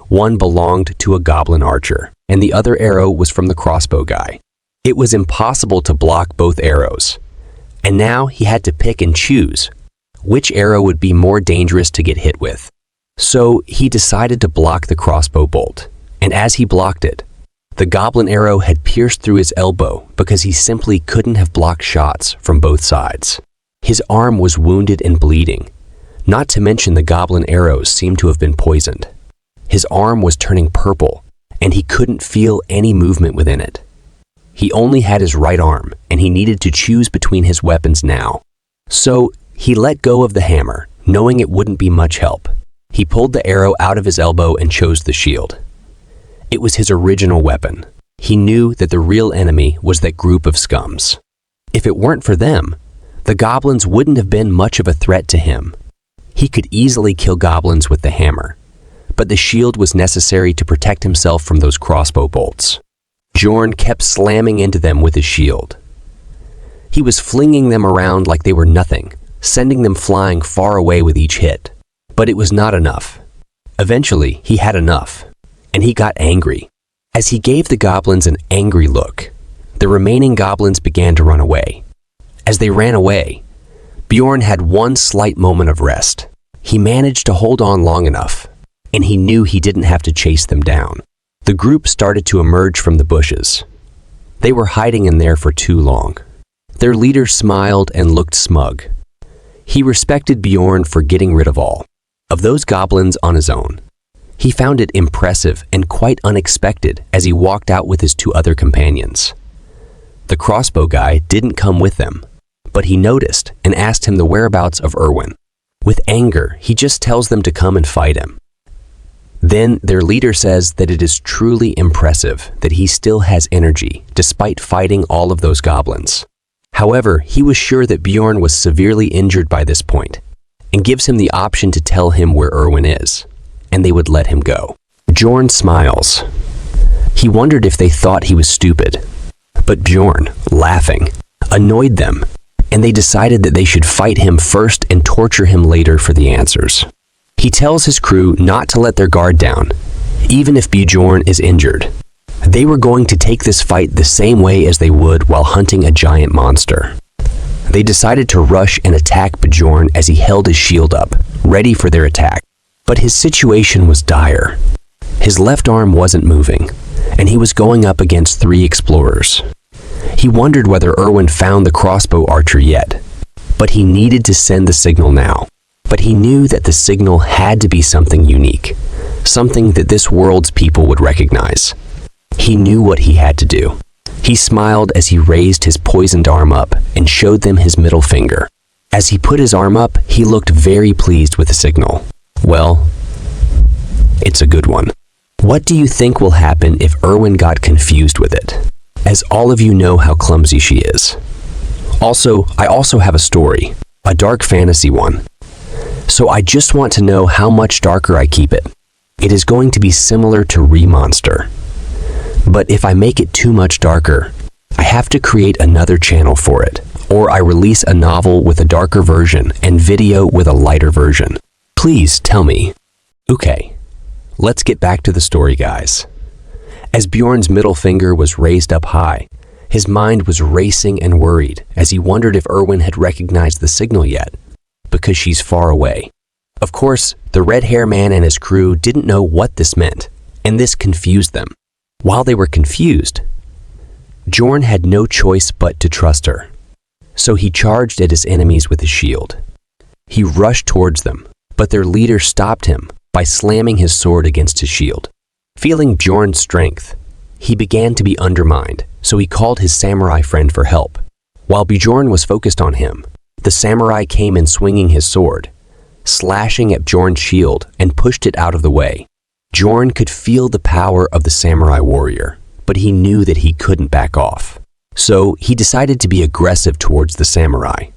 One belonged to a goblin archer, and the other arrow was from the crossbow guy. It was impossible to block both arrows, and now he had to pick and choose which arrow would be more dangerous to get hit with. So he decided to block the crossbow bolt, and as he blocked it, the goblin arrow had pierced through his elbow because he simply couldn't have blocked shots from both sides. His arm was wounded and bleeding, not to mention the goblin arrows seemed to have been poisoned. His arm was turning purple, and he couldn't feel any movement within it. He only had his right arm, and he needed to choose between his weapons now. So he let go of the hammer, knowing it wouldn't be much help. He pulled the arrow out of his elbow and chose the shield. It was his original weapon. He knew that the real enemy was that group of scums. If it weren't for them, the goblins wouldn't have been much of a threat to him. He could easily kill goblins with the hammer, but the shield was necessary to protect himself from those crossbow bolts. Bjorn kept slamming into them with his shield. He was flinging them around like they were nothing, sending them flying far away with each hit. But it was not enough. Eventually, he had enough, and he got angry. As he gave the goblins an angry look, the remaining goblins began to run away. As they ran away, Bjorn had one slight moment of rest. He managed to hold on long enough, and he knew he didn't have to chase them down. The group started to emerge from the bushes. They were hiding in there for too long. Their leader smiled and looked smug. He respected Bjorn for getting rid of all of those goblins on his own. He found it impressive and quite unexpected as he walked out with his two other companions. The crossbow guy didn't come with them, but he noticed and asked him the whereabouts of Irwin. With anger, he just tells them to come and fight him. Then their leader says that it is truly impressive that he still has energy despite fighting all of those goblins. However, he was sure that Bjorn was severely injured by this point and gives him the option to tell him where Irwin is, and they would let him go. Bjorn smiles. He wondered if they thought he was stupid, but Bjorn, laughing, annoyed them, and they decided that they should fight him first and torture him later for the answers. He tells his crew not to let their guard down, even if Bjorn is injured. They were going to take this fight the same way as they would while hunting a giant monster. They decided to rush and attack Bjorn as he held his shield up, ready for their attack. But his situation was dire. His left arm wasn't moving, and he was going up against 3 explorers. He wondered whether Irwin found the crossbow archer yet, but he needed to send the signal now. But he knew that the signal had to be something unique, something that this world's people would recognize. He knew what he had to do. He smiled as he raised his poisoned arm up and showed them his middle finger. As he put his arm up, he looked very pleased with the signal. Well, it's a good one. What do you think will happen if Irwin got confused with it? As all of you know how clumsy she is. I also have a story, a dark fantasy one. So I just want to know how much darker I keep it. It is going to be similar to Remonster. But if I make it too much darker, I have to create another channel for it, or I release a novel with a darker version and video with a lighter version. Please tell me. Okay, let's get back to the story, guys. As Bjorn's middle finger was raised up high, his mind was racing and worried as he wondered if Irwin had recognized the signal yet, because she's far away. Of course, the red-hair man and his crew didn't know what this meant, and this confused them. While they were confused, Bjorn had no choice but to trust her. So he charged at his enemies with his shield. He rushed towards them, but their leader stopped him by slamming his sword against his shield. Feeling Bjorn's strength, he began to be undermined, so he called his samurai friend for help. While Bjorn was focused on him, the samurai came in swinging his sword, slashing at Bjorn's shield and pushed it out of the way. Bjorn could feel the power of the samurai warrior, but he knew that he couldn't back off. So he decided to be aggressive towards the samurai,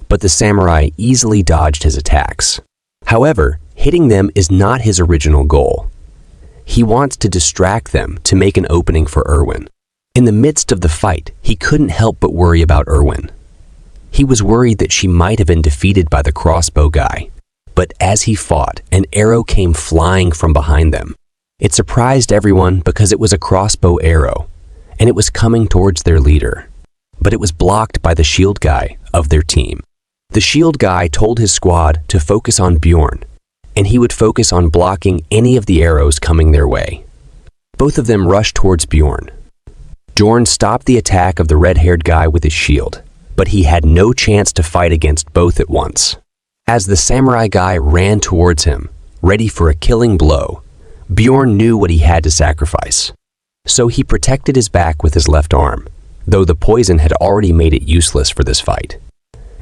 but the samurai easily dodged his attacks. However, hitting them is not his original goal. He wants to distract them to make an opening for Irwin. In the midst of the fight, he couldn't help but worry about Irwin. He was worried that she might have been defeated by the crossbow guy. But as he fought, an arrow came flying from behind them. It surprised everyone because it was a crossbow arrow, and it was coming towards their leader. But it was blocked by the shield guy of their team. The shield guy told his squad to focus on Bjorn, and he would focus on blocking any of the arrows coming their way. Both of them rushed towards Bjorn. Bjorn stopped the attack of the red-haired guy with his shield, but he had no chance to fight against both at once. As the samurai guy ran towards him, ready for a killing blow, Bjorn knew what he had to sacrifice. So he protected his back with his left arm, though the poison had already made it useless for this fight.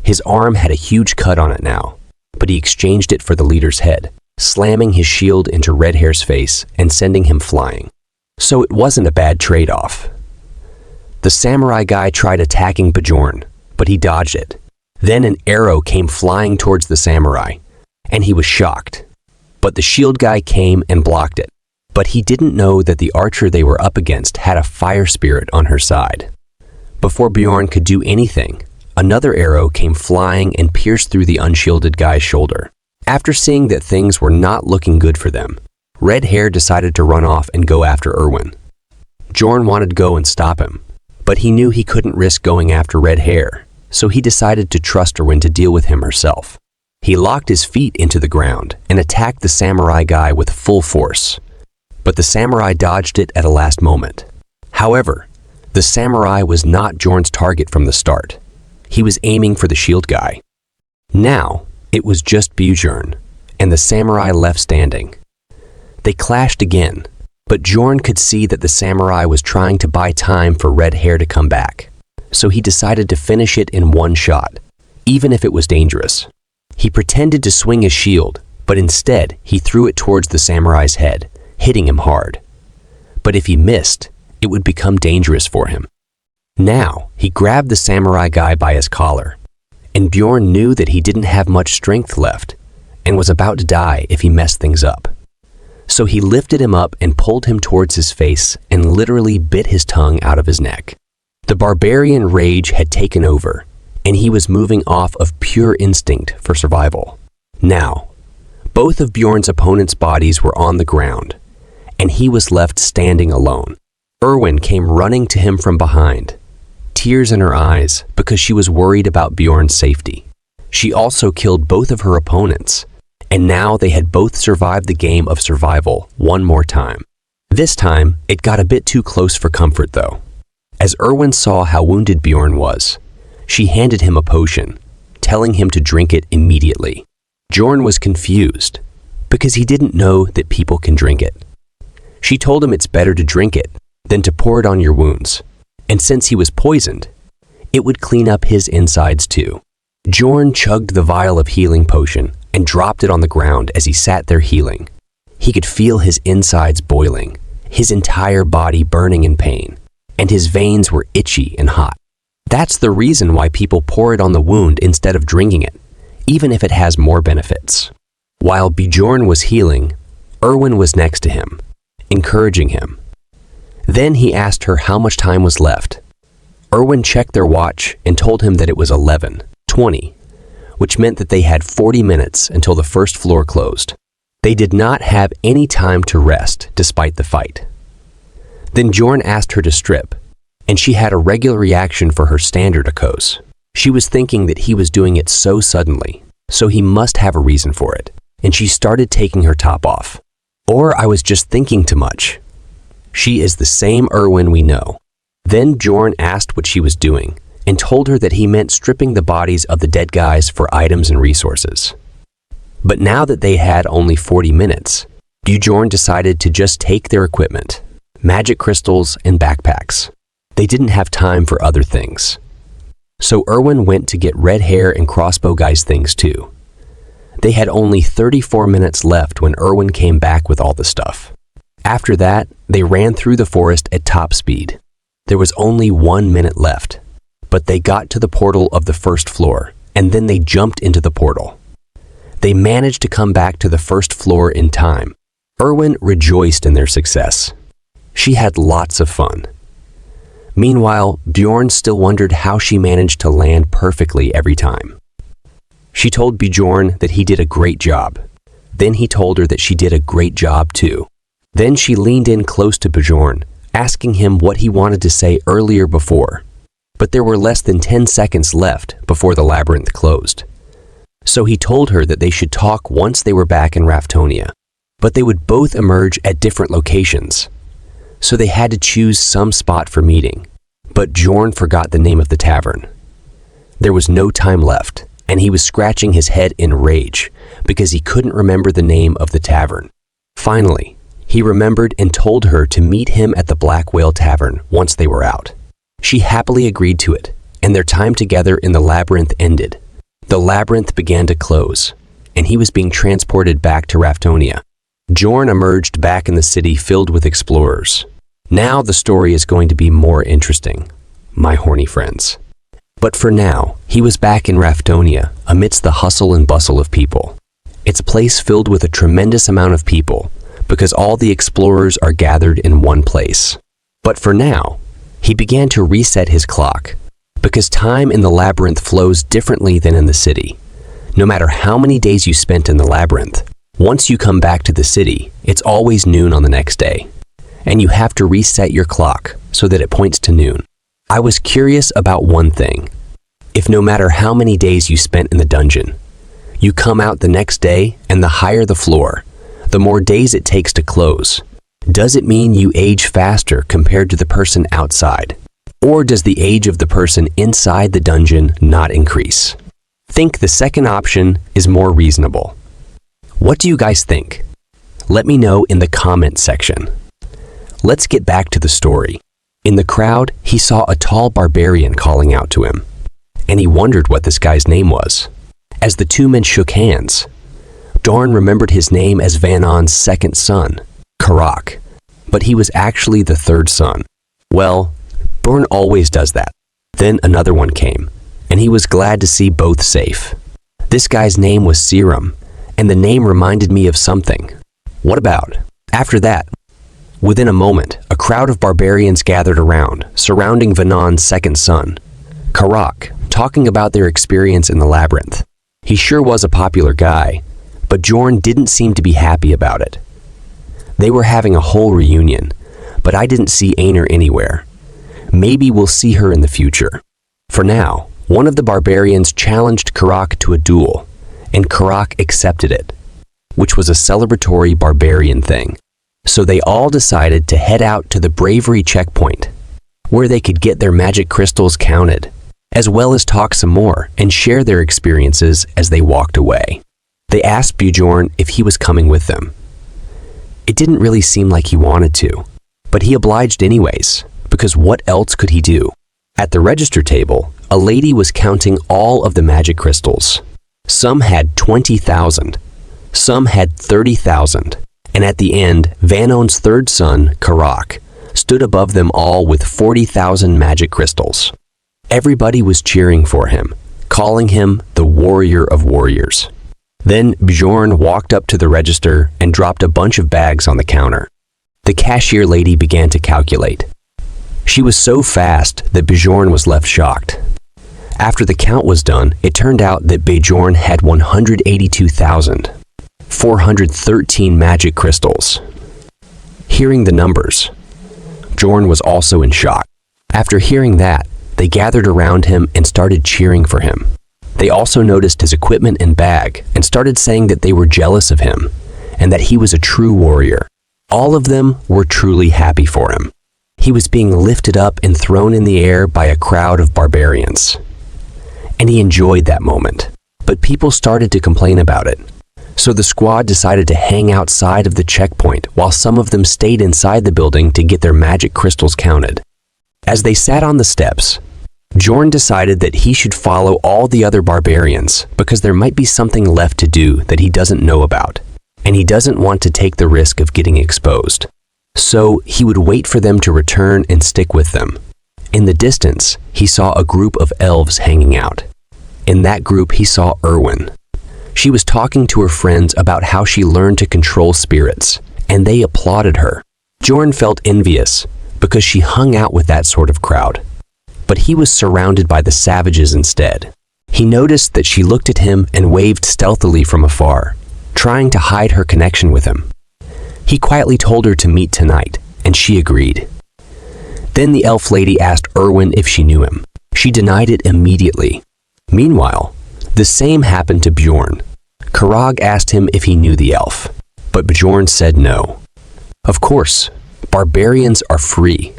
His arm had a huge cut on it now, but he exchanged it for the leader's head, slamming his shield into Redhair's face and sending him flying. So it wasn't a bad trade-off. The samurai guy tried attacking Bjorn, but he dodged it. Then an arrow came flying towards the samurai, and he was shocked. But the shield guy came and blocked it. But he didn't know that the archer they were up against had a fire spirit on her side. Before Bjorn could do anything, another arrow came flying and pierced through the unshielded guy's shoulder. After seeing that things were not looking good for them, Redhair decided to run off and go after Irwin. Bjorn wanted to go and stop him, but he knew he couldn't risk going after Redhair, so he decided to trust Irwin to deal with him herself. He locked his feet into the ground and attacked the samurai guy with full force, but the samurai dodged it at a last moment. However, the samurai was not Bjorn's target from the start. He was aiming for the shield guy. Now, it was just Bjorn, and the samurai left standing. They clashed again, but Bjorn could see that the samurai was trying to buy time for Redhair to come back, so he decided to finish it in one shot, even if it was dangerous. He pretended to swing his shield, but instead he threw it towards the samurai's head, hitting him hard. But if he missed, it would become dangerous for him. Now, he grabbed the samurai guy by his collar, and Bjorn knew that he didn't have much strength left and was about to die if he messed things up. So he lifted him up and pulled him towards his face and literally bit his tongue out of his neck. The barbarian rage had taken over, and he was moving off of pure instinct for survival. Now, both of Bjorn's opponent's bodies were on the ground, and he was left standing alone. Irwin came running to him from behind, tears in her eyes because she was worried about Bjorn's safety. She also killed both of her opponents, and now they had both survived the game of survival one more time. This time, it got a bit too close for comfort though. As Irwin saw how wounded Bjorn was, she handed him a potion, telling him to drink it immediately. Bjorn was confused because he didn't know that people can drink it. She told him it's better to drink it than to pour it on your wounds, and since he was poisoned, it would clean up his insides too. Bjorn chugged the vial of healing potion and dropped it on the ground as he sat there healing. He could feel his insides boiling, his entire body burning in pain, and his veins were itchy and hot. That's the reason why people pour it on the wound instead of drinking it, even if it has more benefits. While Bjorn was healing, Irwin was next to him, encouraging him. Then he asked her how much time was left. Irwin checked their watch and told him that it was 11:20, which meant that they had 40 minutes until the first floor closed. They did not have any time to rest despite the fight. Then Bjorn asked her to strip, and she had a regular reaction for her standard akos. She was thinking that he was doing it so suddenly, so he must have a reason for it, and she started taking her top off. Or I was just thinking too much. She is the same Irwin we know. Then Bjorn asked what she was doing, and told her that he meant stripping the bodies of the dead guys for items and resources. But now that they had only 40 minutes, Bjorn decided to just take their equipment, magic crystals and backpacks. They didn't have time for other things. So Irwin went to get Redhair and Crossbow Guy's things too. They had only 34 minutes left when Irwin came back with all the stuff. After that, they ran through the forest at top speed. There was only 1 minute left, but they got to the portal of the first floor, and then they jumped into the portal. They managed to come back to the first floor in time. Irwin rejoiced in their success. She had lots of fun. Meanwhile, Bjorn still wondered how she managed to land perfectly every time. She told Bjorn that he did a great job. Then he told her that she did a great job too. Then she leaned in close to Bjorn, asking him what he wanted to say earlier before. But there were less than 10 seconds left before the labyrinth closed. So he told her that they should talk once they were back in Rathtonia, but they would both emerge at different locations. So they had to choose some spot for meeting, but Bjorn forgot the name of the tavern. There was no time left, and he was scratching his head in rage because he couldn't remember the name of the tavern. Finally, he remembered and told her to meet him at the Black Whale Tavern once they were out. She happily agreed to it, and their time together in the labyrinth ended. The labyrinth began to close, and he was being transported back to Rathtonia. Bjorn emerged back in the city filled with explorers. Now the story is going to be more interesting, my horny friends. But for now, he was back in Rathtonia amidst the hustle and bustle of people. It's a place filled with a tremendous amount of people because all the explorers are gathered in one place. But for now, he began to reset his clock because time in the labyrinth flows differently than in the city. No matter how many days you spent in the labyrinth, once you come back to the city, it's always noon on the next day. And you have to reset your clock so that it points to noon. I was curious about one thing. If no matter how many days you spent in the dungeon, you come out the next day and the higher the floor, the more days it takes to close, does it mean you age faster compared to the person outside? Or does the age of the person inside the dungeon not increase? Think the second option is more reasonable. What do you guys think? Let me know in the comment section. Let's get back to the story. In the crowd, he saw a tall barbarian calling out to him, and he wondered what this guy's name was. As the two men shook hands, Bjorn remembered his name as Vanon's second son, Karak, but he was actually the third son. Well, Bjorn always does that. Then another one came, and he was glad to see both safe. This guy's name was Serum, and the name reminded me of something. What about? After that, within a moment, a crowd of barbarians gathered around, surrounding Vanon's second son, Karak, talking about their experience in the labyrinth. He sure was a popular guy, but Bjorn didn't seem to be happy about it. They were having a whole reunion, but I didn't see Aenar anywhere. Maybe we'll see her in the future. For now, one of the barbarians challenged Karak to a duel, and Karak accepted it, which was a celebratory barbarian thing. So they all decided to head out to the bravery checkpoint, where they could get their magic crystals counted, as well as talk some more and share their experiences as they walked away. They asked Bjorn if he was coming with them. It didn't really seem like he wanted to, but he obliged anyways, because what else could he do? At the register table, a lady was counting all of the magic crystals. Some had 20,000, some had 30,000, and at the end, Vanon's third son, Karak, stood above them all with 40,000 magic crystals. Everybody was cheering for him, calling him the warrior of warriors. Then Bjorn walked up to the register and dropped a bunch of bags on the counter. The cashier lady began to calculate. She was so fast that Bjorn was left shocked. After the count was done, it turned out that Bjorn had 182,413 magic crystals. Hearing the numbers, Bjorn was also in shock. After hearing that, they gathered around him and started cheering for him. They also noticed his equipment and bag and started saying that they were jealous of him and that he was a true warrior. All of them were truly happy for him. He was being lifted up and thrown in the air by a crowd of barbarians. And he enjoyed that moment. But people started to complain about it. So the squad decided to hang outside of the checkpoint while some of them stayed inside the building to get their magic crystals counted. As they sat on the steps, Bjorn decided that he should follow all the other barbarians because there might be something left to do that he doesn't know about, and he doesn't want to take the risk of getting exposed. So he would wait for them to return and stick with them. In the distance, he saw a group of elves hanging out. In that group, he saw Irwin. She was talking to her friends about how she learned to control spirits, and they applauded her. Bjorn felt envious because she hung out with that sort of crowd. But he was surrounded by the savages instead. He noticed that she looked at him and waved stealthily from afar, trying to hide her connection with him. He quietly told her to meet tonight, and she agreed. Then the elf lady asked Irwin if she knew him. She denied it immediately. Meanwhile, the same happened to Bjorn. Karak asked him if he knew the elf, but Bjorn said no. Of course, barbarians are free,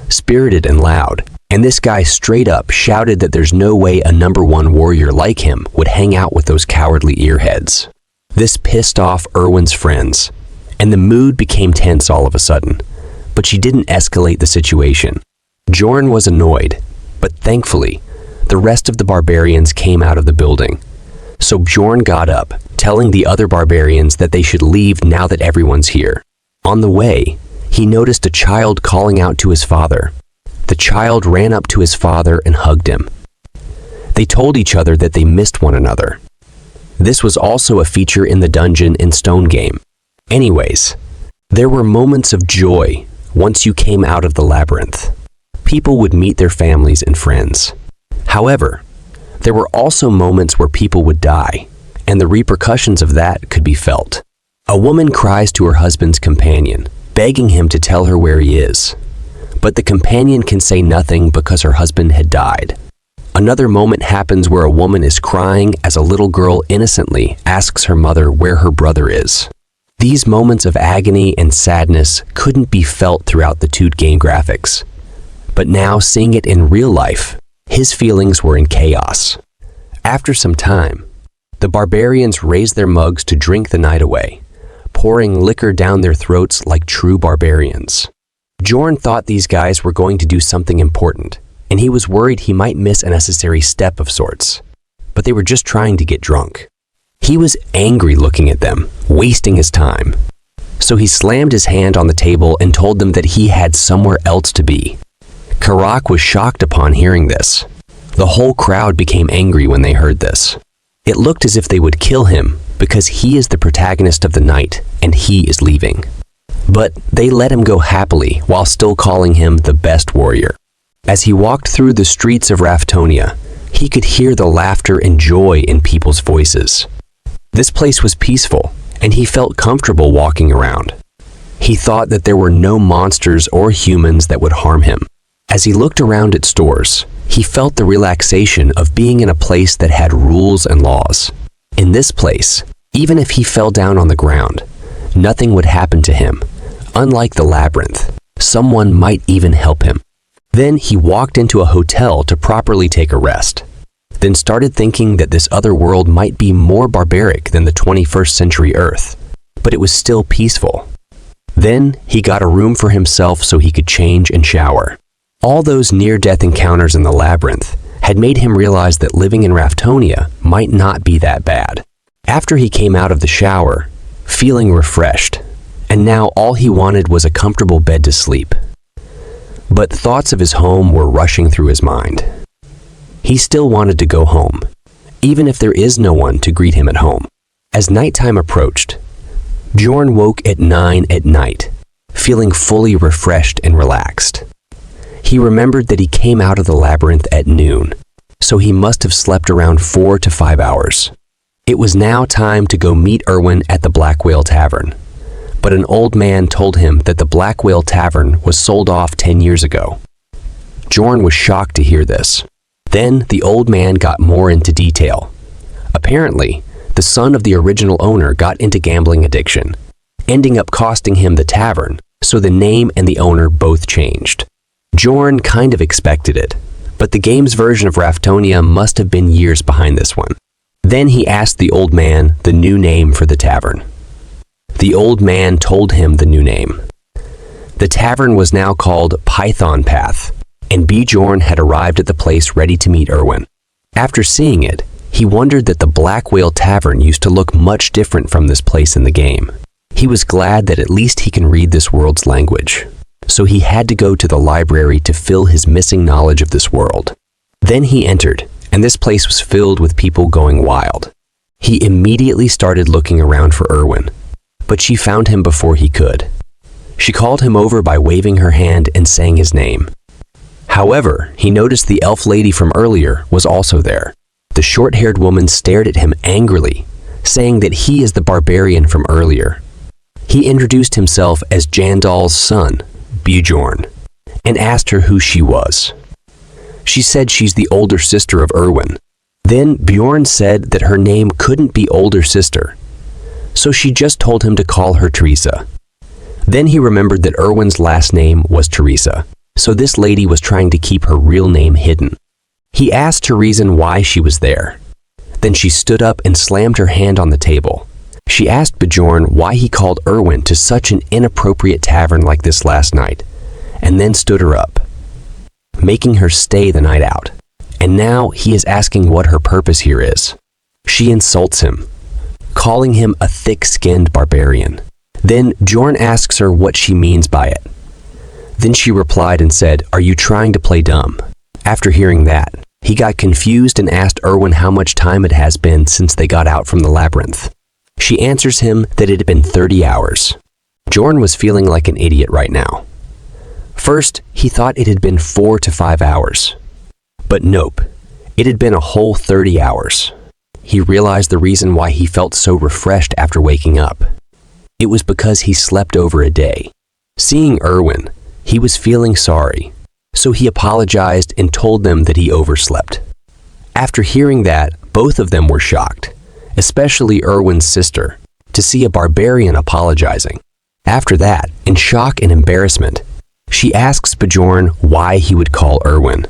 spirited and loud, and this guy straight up shouted that there's no way a #1 warrior like him would hang out with those cowardly earheads. This pissed off Irwin's friends, and the mood became tense all of a sudden, but she didn't escalate the situation. Bjorn was annoyed, but thankfully, the rest of the barbarians came out of the building. So Bjorn got up, telling the other barbarians that they should leave now that everyone's here. On the way, he noticed a child calling out to his father. The child ran up to his father and hugged him. They told each other that they missed one another. This was also a feature in the Dungeon and Stone game. Anyways, there were moments of joy once you came out of the labyrinth. People would meet their families and friends. However, there were also moments where people would die, and the repercussions of that could be felt. A woman cries to her husband's companion, begging him to tell her where he is. But the companion can say nothing because her husband had died. Another moment happens where a woman is crying as a little girl innocently asks her mother where her brother is. These moments of agony and sadness couldn't be felt throughout the 2D game graphics. But now, seeing it in real life, his feelings were in chaos. After some time, the barbarians raised their mugs to drink the night away, pouring liquor down their throats like true barbarians. Bjorn thought these guys were going to do something important, and he was worried he might miss a necessary step of sorts. But they were just trying to get drunk. He was angry looking at them, wasting his time. So he slammed his hand on the table and told them that he had somewhere else to be. Karak was shocked upon hearing this. The whole crowd became angry when they heard this. It looked as if they would kill him because he is the protagonist of the night and he is leaving. But they let him go happily while still calling him the best warrior. As he walked through the streets of Rathtonia, he could hear the laughter and joy in people's voices. This place was peaceful, and he felt comfortable walking around. He thought that there were no monsters or humans that would harm him. As he looked around at stores, he felt the relaxation of being in a place that had rules and laws. In this place, even if he fell down on the ground, nothing would happen to him. Unlike the labyrinth, someone might even help him. Then he walked into a hotel to properly take a rest, then started thinking that this other world might be more barbaric than the 21st century Earth, but it was still peaceful. Then he got a room for himself so he could change and shower. All those near-death encounters in the labyrinth had made him realize that living in Rathtonia might not be that bad. After he came out of the shower, feeling refreshed, and now all he wanted was a comfortable bed to sleep. But thoughts of his home were rushing through his mind. He still wanted to go home, even if there is no one to greet him at home. As nighttime approached, Bjorn woke at 9 at night, feeling fully refreshed and relaxed. He remembered that he came out of the labyrinth at noon, so he must have slept around 4 to 5 hours. It was now time to go meet Irwin at the Black Whale Tavern, but an old man told him that the Black Whale Tavern was sold off 10 years ago. Bjorn was shocked to hear this. Then the old man got more into detail. Apparently, the son of the original owner got into gambling addiction, ending up costing him the tavern, so the name and the owner both changed. Bjorn kind of expected it, but the game's version of Rathtonia must have been years behind this one. Then he asked the old man the new name for the tavern. The old man told him the new name. The tavern was now called Python Path, and Bjorn had arrived at the place ready to meet Irwin. After seeing it, he wondered that the Black Whale Tavern used to look much different from this place in the game. He was glad that at least he can read this world's language, so he had to go to the library to fill his missing knowledge of this world. Then he entered, and this place was filled with people going wild. He immediately started looking around for Irwin, but she found him before he could. She called him over by waving her hand and saying his name. However, he noticed the elf lady from earlier was also there. The short-haired woman stared at him angrily, saying that he is the barbarian from earlier. He introduced himself as Jandal's son, Bjorn, and asked her who she was. She said she's the older sister of Irwin. Then Bjorn said that her name couldn't be older sister, so she just told him to call her Teresa. Then he remembered that Irwin's last name was Teresa, so this lady was trying to keep her real name hidden. He asked her reason why she was there. Then she stood up and slammed her hand on the table. She asked Bjorn why he called Irwin to such an inappropriate tavern like this last night, and then stood her up. making her stay the night out. And now he is asking what her purpose here is. She insults him, calling him a thick-skinned barbarian. Then Bjorn asks her what she means by it. Then she replied and said, "Are you trying to play dumb?" After hearing that, he got confused and asked Irwin how much time it has been since they got out from the labyrinth. She answers him that it had been 30 hours. Bjorn was feeling like an idiot right now. First, he thought it had been 4 to 5 hours. But nope, it had been a whole 30 hours. He realized the reason why he felt so refreshed after waking up. It was because he slept over a day. Seeing Irwin, he was feeling sorry, so he apologized and told them that he overslept. After hearing that, both of them were shocked, especially Irwin's sister, to see a barbarian apologizing. After that, in shock and embarrassment, she asks Bjorn why he would call Irwin.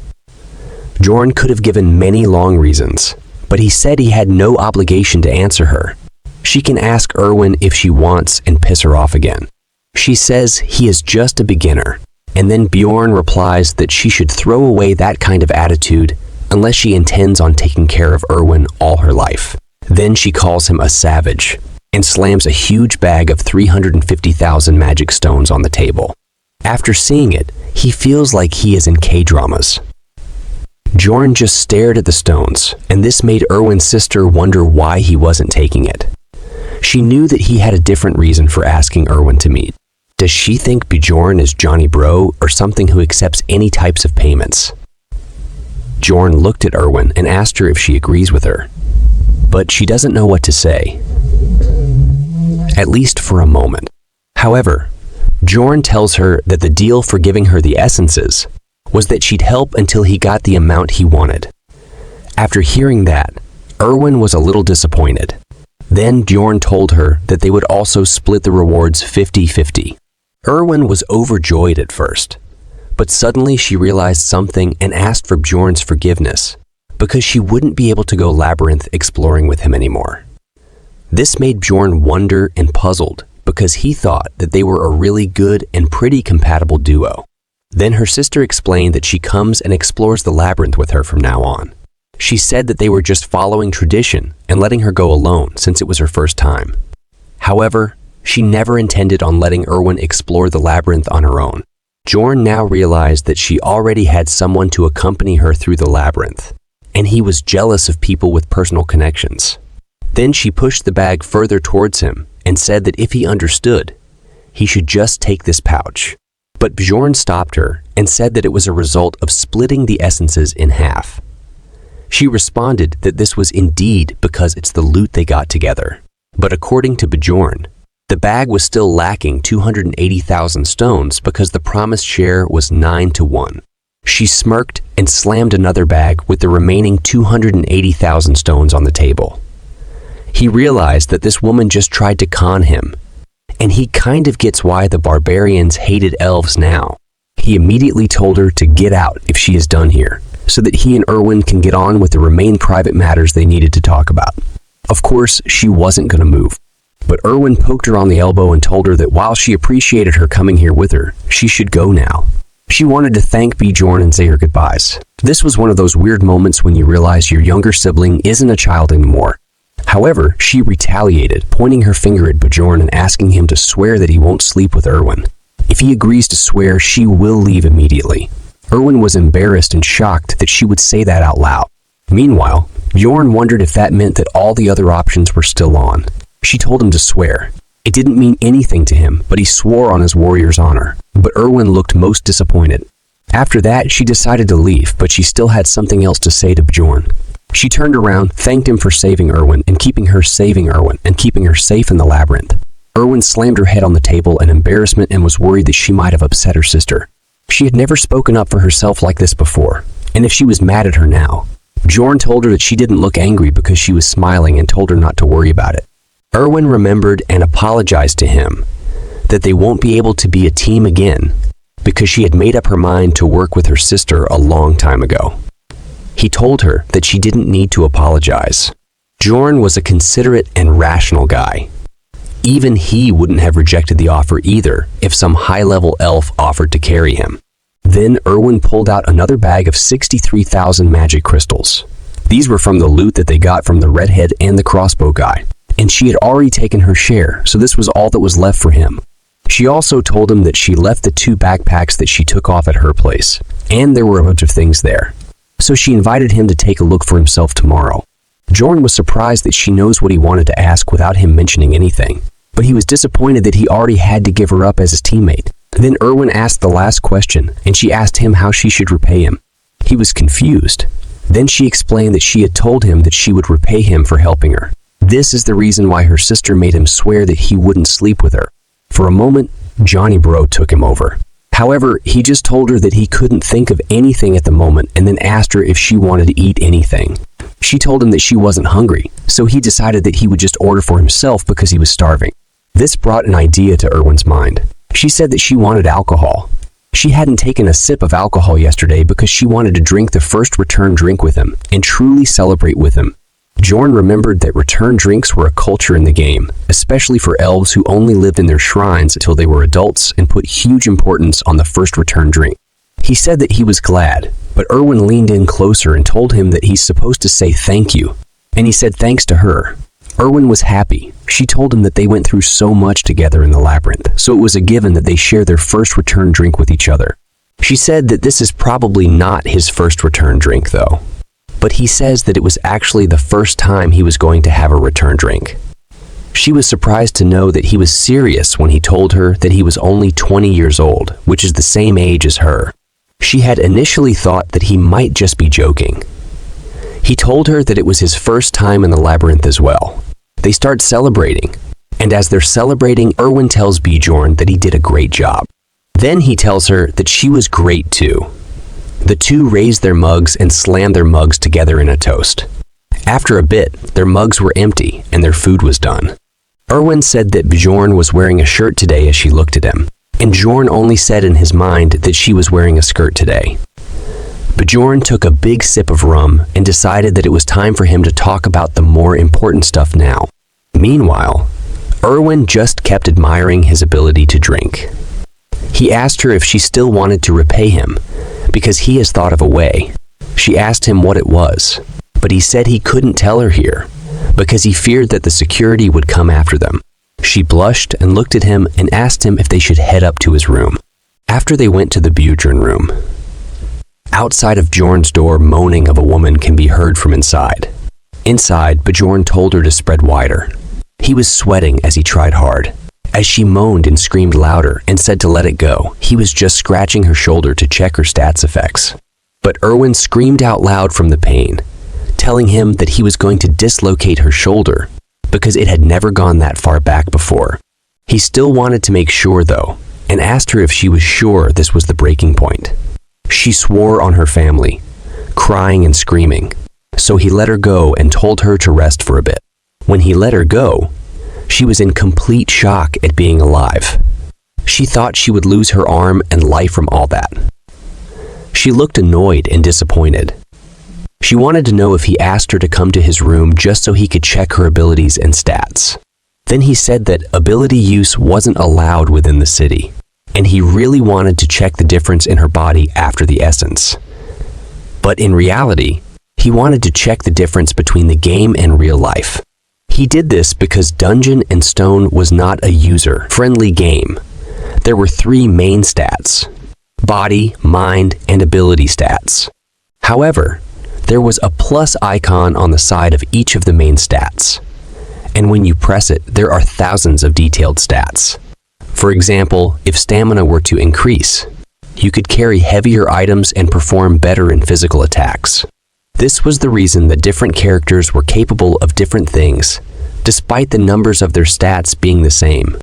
Bjorn could have given many long reasons, but he said he had no obligation to answer her. She can ask Irwin if she wants and piss her off again. She says he is just a beginner, and then Bjorn replies that she should throw away that kind of attitude unless she intends on taking care of Irwin all her life. Then she calls him a savage and slams a huge bag of 350,000 magic stones on the table. After seeing it, he feels like he is in K-dramas. Bjorn just stared at the stones, and this made Irwin's sister wonder why he wasn't taking it. She knew that he had a different reason for asking Irwin to meet. Does she think Bjorn is Johnny Bro or something who accepts any types of payments? Bjorn looked at Irwin and asked her if she agrees with her, but she doesn't know what to say. At least for a moment. However, Bjorn tells her that the deal for giving her the essences was that she'd help until he got the amount he wanted. After hearing that, Irwin was a little disappointed. Then Bjorn told her that they would also split the rewards 50-50. Irwin was overjoyed at first, but suddenly she realized something and asked for Bjorn's forgiveness because she wouldn't be able to go labyrinth exploring with him anymore. This made Bjorn wonder and puzzled because he thought that they were a really good and pretty compatible duo. Then her sister explained that she comes and explores the labyrinth with her from now on. She said that they were just following tradition and letting her go alone since it was her first time. However, she never intended on letting Irwin explore the labyrinth on her own. Bjorn now realized that she already had someone to accompany her through the labyrinth, and he was jealous of people with personal connections. Then she pushed the bag further towards him and said that if he understood, he should just take this pouch. But Bjorn stopped her and said that it was a result of splitting the essences in half. She responded that this was indeed because it's the loot they got together. But according to Bjorn, the bag was still lacking 280,000 stones because the promised share was 9-1. She smirked and slammed another bag with the remaining 280,000 stones on the table. He realized that this woman just tried to con him, and he kind of gets why the barbarians hated elves now. He immediately told her to get out if she is done here, so that he and Irwin can get on with the remaining private matters they needed to talk about. Of course, she wasn't going to move, but Irwin poked her on the elbow and told her that while she appreciated her coming here with her, she should go now. She wanted to thank Bjorn and say her goodbyes. This was one of those weird moments when you realize your younger sibling isn't a child anymore. However, she retaliated, pointing her finger at Bjorn and asking him to swear that he won't sleep with Irwin. If he agrees to swear, she will leave immediately. Irwin was embarrassed and shocked that she would say that out loud. Meanwhile, Bjorn wondered if that meant that all the other options were still on. She told him to swear. It didn't mean anything to him, but he swore on his warrior's honor. But Irwin looked most disappointed. After that, she decided to leave, but she still had something else to say to Bjorn. She turned around, thanked him for saving Irwin and keeping her safe in the labyrinth. Irwin slammed her head on the table in embarrassment and was worried that she might have upset her sister. She had never spoken up for herself like this before, and if she was mad at her now. Bjorn told her that she didn't look angry because she was smiling and told her not to worry about it. Irwin remembered and apologized to him that they won't be able to be a team again because she had made up her mind to work with her sister a long time ago. He told her that she didn't need to apologize. Bjorn was a considerate and rational guy. Even he wouldn't have rejected the offer either if some high-level elf offered to carry him. Then Irwin pulled out another bag of 63,000 magic crystals. These were from the loot that they got from the redhead and the crossbow guy, and she had already taken her share, so this was all that was left for him. She also told him that she left the 2 backpacks that she took off at her place, and there were a bunch of things there. So she invited him to take a look for himself tomorrow. Bjorn was surprised that she knows what he wanted to ask without him mentioning anything, but he was disappointed that he already had to give her up as his teammate. Then Irwin asked the last question, and she asked him how she should repay him. He was confused. Then she explained that she had told him that she would repay him for helping her. This is the reason why her sister made him swear that he wouldn't sleep with her. For a moment, Johnny Bro took him over. However, he just told her that he couldn't think of anything at the moment and then asked her if she wanted to eat anything. She told him that she wasn't hungry, so he decided that he would just order for himself because he was starving. This brought an idea to Irwin's mind. She said that she wanted alcohol. She hadn't taken a sip of alcohol yesterday because she wanted to drink the first return drink with him and truly celebrate with him. Bjorn remembered that return drinks were a culture in the game, especially for elves who only lived in their shrines until they were adults and put huge importance on the first return drink. He said that he was glad, but Irwin leaned in closer and told him that he's supposed to say thank you, and he said thanks to her. Irwin was happy. She told him that they went through so much together in the labyrinth, so it was a given that they share their first return drink with each other. She said that this is probably not his first return drink though, but he says that it was actually the first time he was going to have a return drink. She was surprised to know that he was serious when he told her that he was only 20 years old, which is the same age as her. She had initially thought that he might just be joking. He told her that it was his first time in the labyrinth as well. They start celebrating, and as they're celebrating, Irwin tells Bjorn that he did a great job. Then he tells her that she was great too. The two raised their mugs and slammed their mugs together in a toast. After a bit, their mugs were empty and their food was done. Irwin said that Bjorn was wearing a shirt today as she looked at him, and Bjorn only said in his mind that she was wearing a skirt today. Bjorn took a big sip of rum and decided that it was time for him to talk about the more important stuff now. Meanwhile, Irwin just kept admiring his ability to drink. He asked her if she still wanted to repay him, because he has thought of a way. She asked him what it was, but he said he couldn't tell her here, because he feared that the security would come after them. She blushed and looked at him and asked him if they should head up to his room. After they went to the Bjorn room, outside of Bjorn's door, moaning of a woman can be heard from inside. Inside, Bjorn told her to spread wider. He was sweating as he tried hard. As she moaned and screamed louder and said to let it go, he was just scratching her shoulder to check her stats effects. But Irwin screamed out loud from the pain, telling him that he was going to dislocate her shoulder because it had never gone that far back before. He still wanted to make sure though, and asked her if she was sure this was the breaking point. She swore on her family, crying and screaming, so he let her go and told her to rest for a bit. When he let her go, she was in complete shock at being alive. She thought she would lose her arm and life from all that. She looked annoyed and disappointed. She wanted to know if he asked her to come to his room just so he could check her abilities and stats. Then he said that ability use wasn't allowed within the city, and he really wanted to check the difference in her body after the essence. But in reality, he wanted to check the difference between the game and real life. He did this because Dungeon and Stone was not a user-friendly game. There were 3 main stats: body, mind, and ability stats. However, there was a plus icon on the side of each of the main stats, and when you press it, there are thousands of detailed stats. For example, if stamina were to increase, you could carry heavier items and perform better in physical attacks. This was the reason that different characters were capable of different things, despite the numbers of their stats being the same.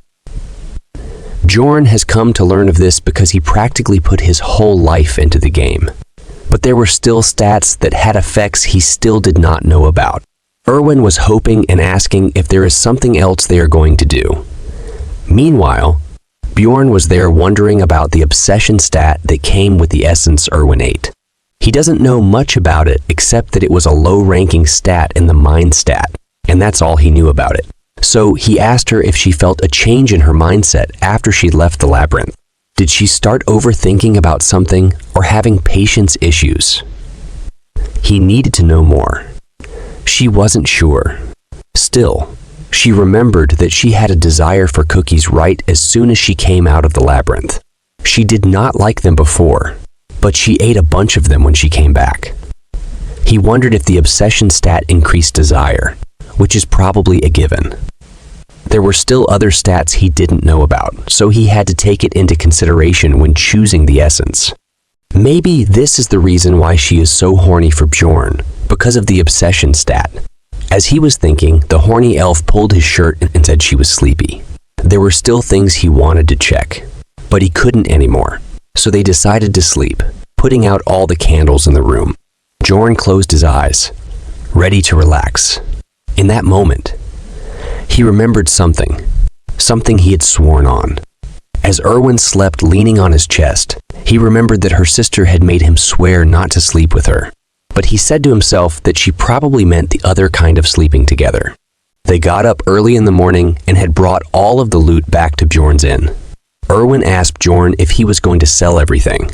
Bjorn has come to learn of this because he practically put his whole life into the game. But there were still stats that had effects he still did not know about. Irwin was hoping and asking if there is something else they are going to do. Meanwhile, Bjorn was there wondering about the obsession stat that came with the essence Irwin ate. He doesn't know much about it except that it was a low-ranking stat in the mind stat, and that's all he knew about it. So he asked her if she felt a change in her mindset after she left the labyrinth. Did she start overthinking about something or having patience issues? He needed to know more. She wasn't sure. Still, she remembered that she had a desire for cookies right as soon as she came out of the labyrinth. She did not like them before, but she ate a bunch of them when she came back. He wondered if the obsession stat increased desire, which is probably a given. There were still other stats he didn't know about, so he had to take it into consideration when choosing the essence. Maybe this is the reason why she is so horny for Bjorn, because of the obsession stat. As he was thinking, the horny elf pulled his shirt and said she was sleepy. There were still things he wanted to check, but he couldn't anymore, so they decided to sleep, putting out all the candles in the room. Bjorn closed his eyes, ready to relax. In that moment, he remembered something he had sworn on. As Irwin slept leaning on his chest, he remembered that her sister had made him swear not to sleep with her. But he said to himself that she probably meant the other kind of sleeping together. They got up early in the morning and had brought all of the loot back to Bjorn's inn. Irwin asked Bjorn if he was going to sell everything.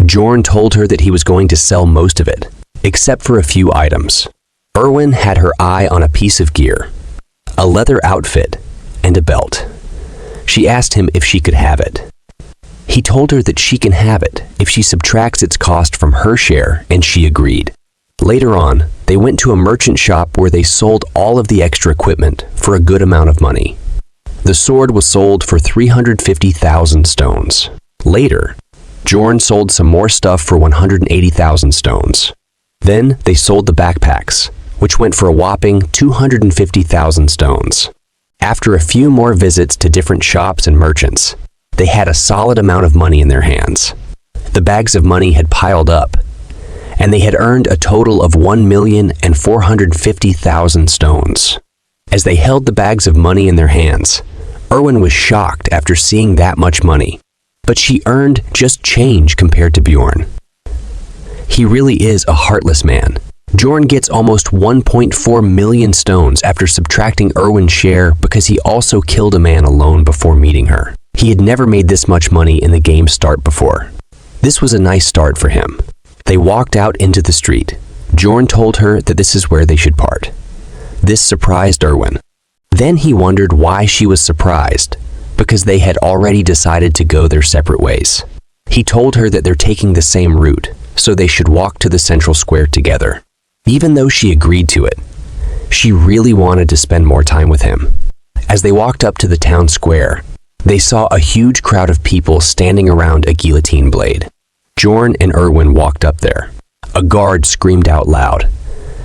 Bjorn told her that he was going to sell most of it, except for a few items. Irwin had her eye on a piece of gear, a leather outfit, and a belt. She asked him if she could have it. He told her that she can have it if she subtracts its cost from her share, and she agreed. Later on, they went to a merchant shop where they sold all of the extra equipment for a good amount of money. The sword was sold for 350,000 stones. Later, Bjorn sold some more stuff for 180,000 stones. Then they sold the backpacks, which went for a whopping 250,000 stones. After a few more visits to different shops and merchants, they had a solid amount of money in their hands. The bags of money had piled up, and they had earned a total of 1,450,000 stones. As they held the bags of money in their hands, Irwin was shocked after seeing that much money, but she earned just change compared to Bjorn. He really is a heartless man. Bjorn gets almost 1.4 million stones after subtracting Irwin's share because he also killed a man alone before meeting her. He had never made this much money in the game's start before. This was a nice start for him. They walked out into the street. Bjorn told her that this is where they should part. This surprised Irwin. Then he wondered why she was surprised, because they had already decided to go their separate ways. He told her that they're taking the same route, so they should walk to the central square together. Even though she agreed to it, she really wanted to spend more time with him. As they walked up to the town square, they saw a huge crowd of people standing around a guillotine blade. Bjorn and Irwin walked up there. A guard screamed out loud,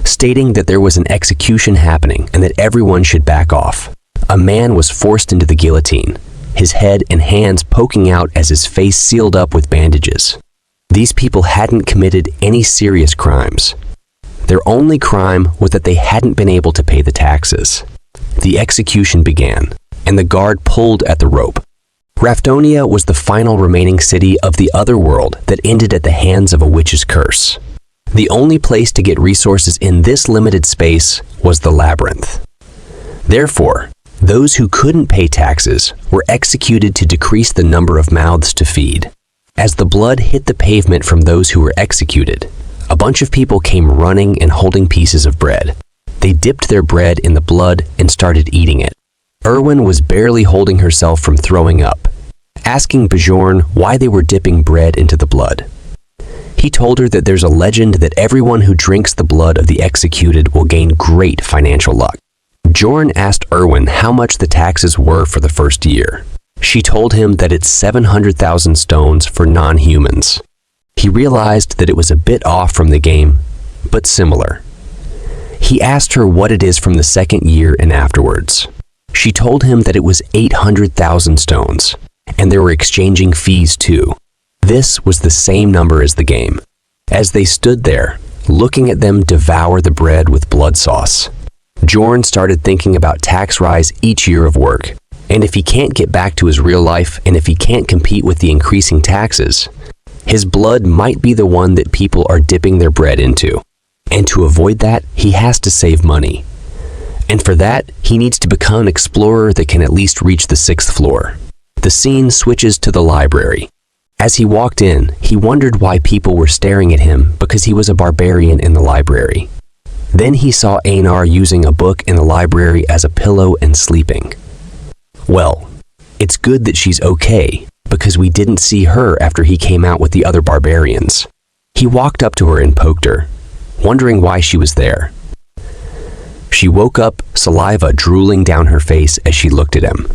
stating that there was an execution happening and that everyone should back off. A man was forced into the guillotine, his head and hands poking out as his face sealed up with bandages. These people hadn't committed any serious crimes. Their only crime was that they hadn't been able to pay the taxes. The execution began, and the guard pulled at the rope. Rathtonia was the final remaining city of the other world that ended at the hands of a witch's curse. The only place to get resources in this limited space was the labyrinth. Therefore, those who couldn't pay taxes were executed to decrease the number of mouths to feed. As the blood hit the pavement from those who were executed, a bunch of people came running and holding pieces of bread. They dipped their bread in the blood and started eating it. Irwin was barely holding herself from throwing up, asking Bjorn why they were dipping bread into the blood. He told her that there's a legend that everyone who drinks the blood of the executed will gain great financial luck. Bjorn asked Irwin how much the taxes were for the first year. She told him that it's 700,000 stones for non-humans. He realized that it was a bit off from the game, but similar. He asked her what it is from the second year and afterwards. She told him that it was 800,000 stones, and they were exchanging fees too. This was the same number as the game. As they stood there, looking at them devour the bread with blood sauce, Bjorn started thinking about tax rise each year of work. And if he can't get back to his real life, and if he can't compete with the increasing taxes, his blood might be the one that people are dipping their bread into. And to avoid that, he has to save money. And for that, he needs to become an explorer that can at least reach the 6th floor. The The scene switches to the library. As he walked in, he wondered why people were staring at him because he was a barbarian in the library. Then he saw Aenar using a book in the library as a pillow and sleeping. Well, it's good that she's okay, because we didn't see her after he came out with the other barbarians. He walked up to her and poked her, wondering why she was there. She woke up, saliva drooling down her face as she looked at him.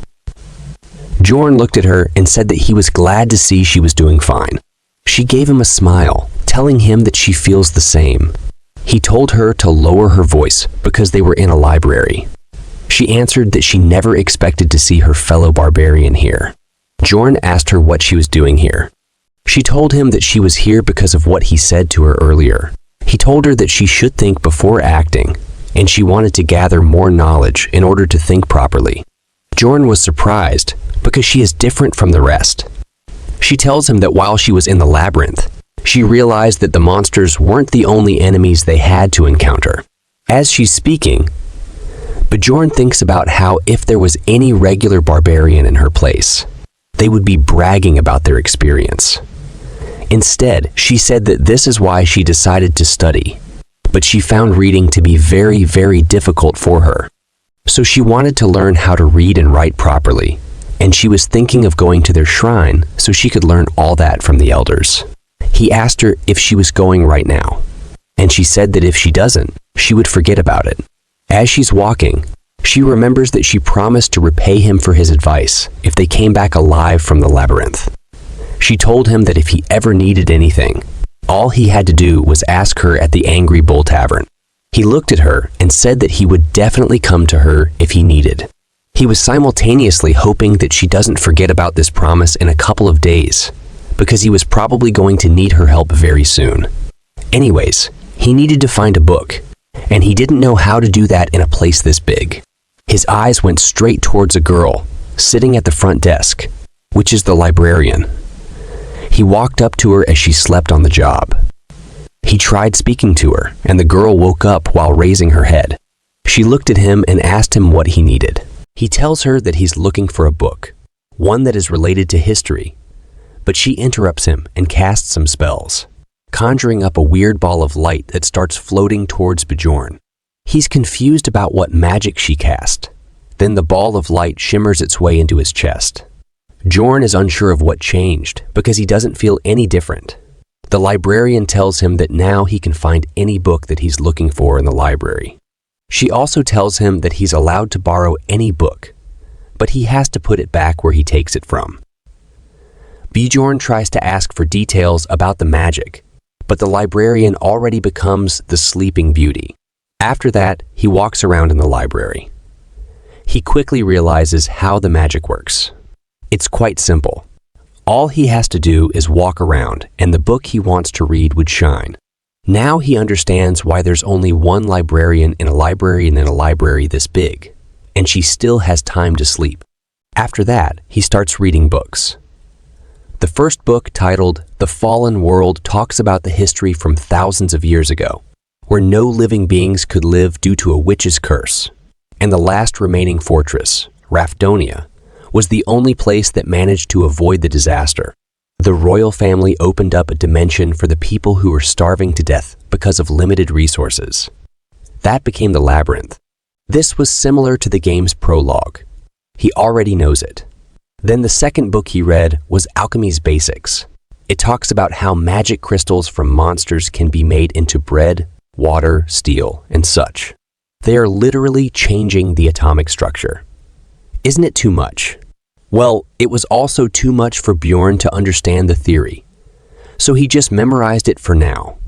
Jorn looked at her and said that he was glad to see she was doing fine. She gave him a smile, telling him that she feels the same. He told her to lower her voice because they were in a library. She answered that she never expected to see her fellow barbarian here. Jorn asked her what she was doing here. She told him that she was here because of what he said to her earlier. He told her that she should think before acting, and she wanted to gather more knowledge in order to think properly. Jorn was surprised because she is different from the rest. She tells him that while she was in the labyrinth, she realized that the monsters weren't the only enemies they had to encounter. As she's speaking, Bjorn thinks about how if there was any regular barbarian in her place, they would be bragging about their experience. Instead, she said that this is why she decided to study, but she found reading to be very, very difficult for her. So she wanted to learn how to read and write properly, and she was thinking of going to their shrine so she could learn all that from the elders. He asked her if she was going right now, and she said that if she doesn't, she would forget about it. As she's walking, she remembers that she promised to repay him for his advice if they came back alive from the labyrinth. She told him that if he ever needed anything, all he had to do was ask her at the Angry Bull Tavern. He looked at her and said that he would definitely come to her if he needed. He was simultaneously hoping that she doesn't forget about this promise in a couple of days, because he was probably going to need her help very soon. Anyways, he needed to find a book, and he didn't know how to do that in a place this big. His eyes went straight towards a girl sitting at the front desk, which is the librarian. He walked up to her as she slept on the job. He tried speaking to her, and the girl woke up while raising her head. She looked at him and asked him what he needed. He tells her that he's looking for a book, one that is related to history, but she interrupts him and casts some spells, conjuring up a weird ball of light that starts floating towards Bjorn. He's confused about what magic she cast. Then the ball of light shimmers its way into his chest. Jorn is unsure of what changed because he doesn't feel any different. The librarian tells him that now he can find any book that he's looking for in the library. She also tells him that he's allowed to borrow any book, but he has to put it back where he takes it from. Bjorn tries to ask for details about the magic, but the librarian already becomes the Sleeping Beauty. After that, he walks around in the library. He quickly realizes how the magic works. It's quite simple. All he has to do is walk around, and the book he wants to read would shine. Now he understands why there's only one librarian in a library this big, and she still has time to sleep. After that, he starts reading books. The first book, titled The Fallen World, talks about the history from thousands of years ago, where no living beings could live due to a witch's curse, and the last remaining fortress, Rathtonia, was the only place that managed to avoid the disaster. The royal family opened up a dimension for the people who were starving to death because of limited resources. That became the labyrinth. This was similar to the game's prologue. He already knows it. Then the second book he read was Alchemy's Basics. It talks about how magic crystals from monsters can be made into bread, water, steel, and such. They are literally changing the atomic structure. Isn't it too much? Well, it was also too much for Bjorn to understand the theory, so he just memorized it for now.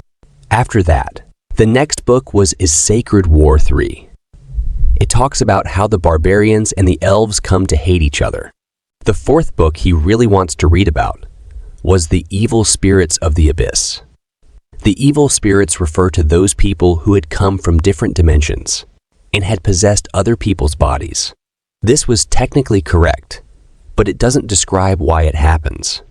After that, the next book was Is Sacred War 3. It talks about how the barbarians and the elves come to hate each other. The fourth book he really wants to read about was The Evil Spirits of the Abyss. The evil spirits refer to those people who had come from different dimensions and had possessed other people's bodies. This was technically correct, but it doesn't describe why it happens.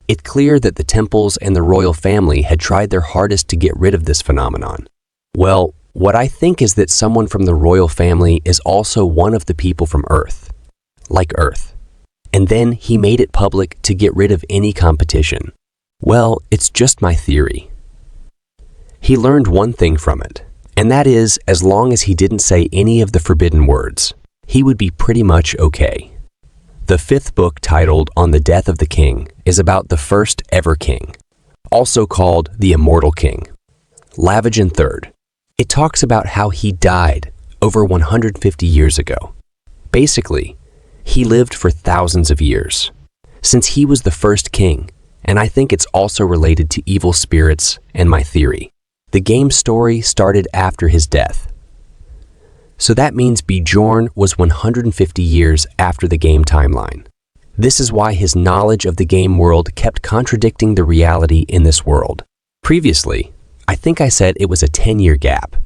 It's clear that the temples and the royal family had tried their hardest to get rid of this phenomenon. Well, what I think is that someone from the royal family is also one of the people from Earth, like Earth. and then he made it public to get rid of any competition. Well, it's just my theory. He learned one thing from it, and that is, as long as he didn't say any of the forbidden words, he would be pretty much okay. The fifth book, titled On the Death of the King, is about the first ever king, also called the Immortal King, Lavagen III. It talks about how he died over 150 years ago. Basically, he lived for thousands of years, since he was the first king, and I think it's also related to evil spirits and my theory. The game's story started after his death. So that means Bjorn was 150 years after the game timeline. This is why his knowledge of the game world kept contradicting the reality in this world. Previously, I think I said it was a 10-year gap,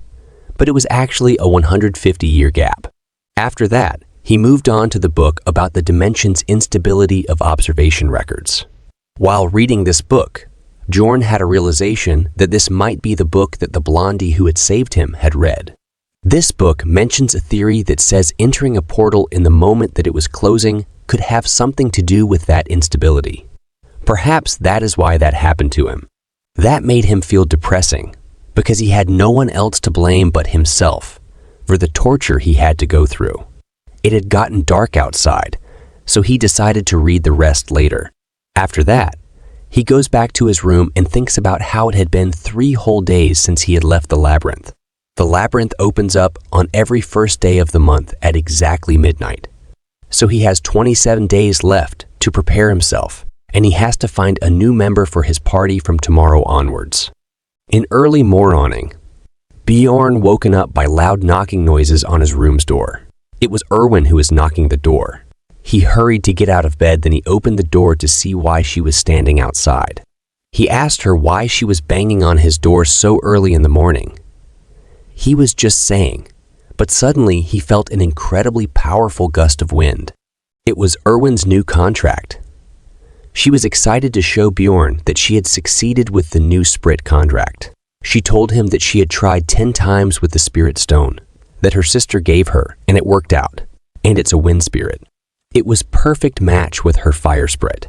but it was actually a 150-year gap. After that, he moved on to the book about the dimension's instability of observation records. While reading this book, Bjorn had a realization that this might be the book that the blondie who had saved him had read. This book mentions a theory that says entering a portal in the moment that it was closing could have something to do with that instability. Perhaps that is why that happened to him. That made him feel depressing, because he had no one else to blame but himself for the torture he had to go through. It had gotten dark outside, so he decided to read the rest later. After that, he goes back to his room and thinks about how it had been 3 whole days since he had left the labyrinth. The labyrinth opens up on every first day of the month at exactly midnight. So he has 27 days left to prepare himself, and he has to find a new member for his party from tomorrow onwards. In early morning, Bjorn woken up by loud knocking noises on his room's door. It was Irwin who was knocking the door. He hurried to get out of bed, then he opened the door to see why she was standing outside. He asked her why she was banging on his door so early in the morning. He was just saying, but suddenly he felt an incredibly powerful gust of wind. It was Irwin's new contract. She was excited to show Bjorn that she had succeeded with the new Sprit contract. She told him that she had tried 10 times with the Spirit Stone that her sister gave her, and it worked out, and it's a wind spirit. It was perfect match with her fire sprit.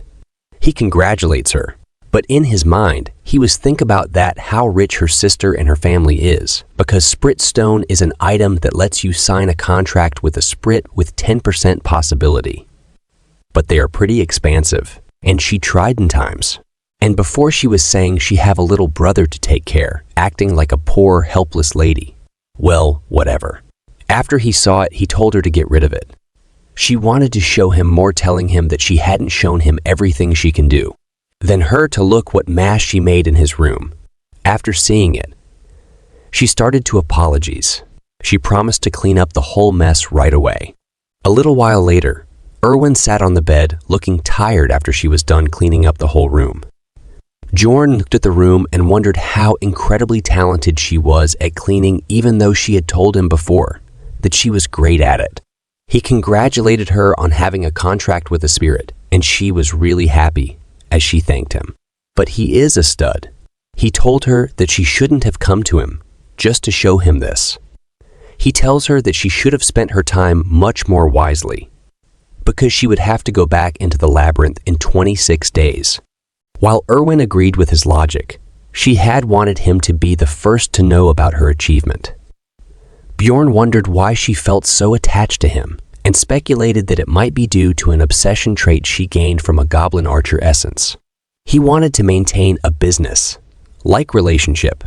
He congratulates her, but in his mind, he was think about that how rich her sister and her family is, because Sprit Stone is an item that lets you sign a contract with a Sprit with 10% possibility. But they are pretty expansive, and she tried in times. And before she was saying she have a little brother to take care, acting like a poor, helpless lady. Well, whatever. After he saw it, he told her to get rid of it. She wanted to show him more, telling him that she hadn't shown him everything she can do. Then her to look what mess she made in his room. After seeing it, she started to apologize. She promised to clean up the whole mess right away. A little while later, Irwin sat on the bed looking tired after she was done cleaning up the whole room. Bjorn looked at the room and wondered how incredibly talented she was at cleaning, even though she had told him before that she was great at it. He congratulated her on having a contract with the spirit, and she was really happy as she thanked him. But he is a stud. He told her that she shouldn't have come to him just to show him this. He tells her that she should have spent her time much more wisely, because she would have to go back into the labyrinth in 26 days. While Irwin agreed with his logic, she had wanted him to be the first to know about her achievement. Bjorn wondered why she felt so attached to him and speculated that it might be due to an obsession trait she gained from a goblin archer essence. He wanted to maintain a business-like relationship,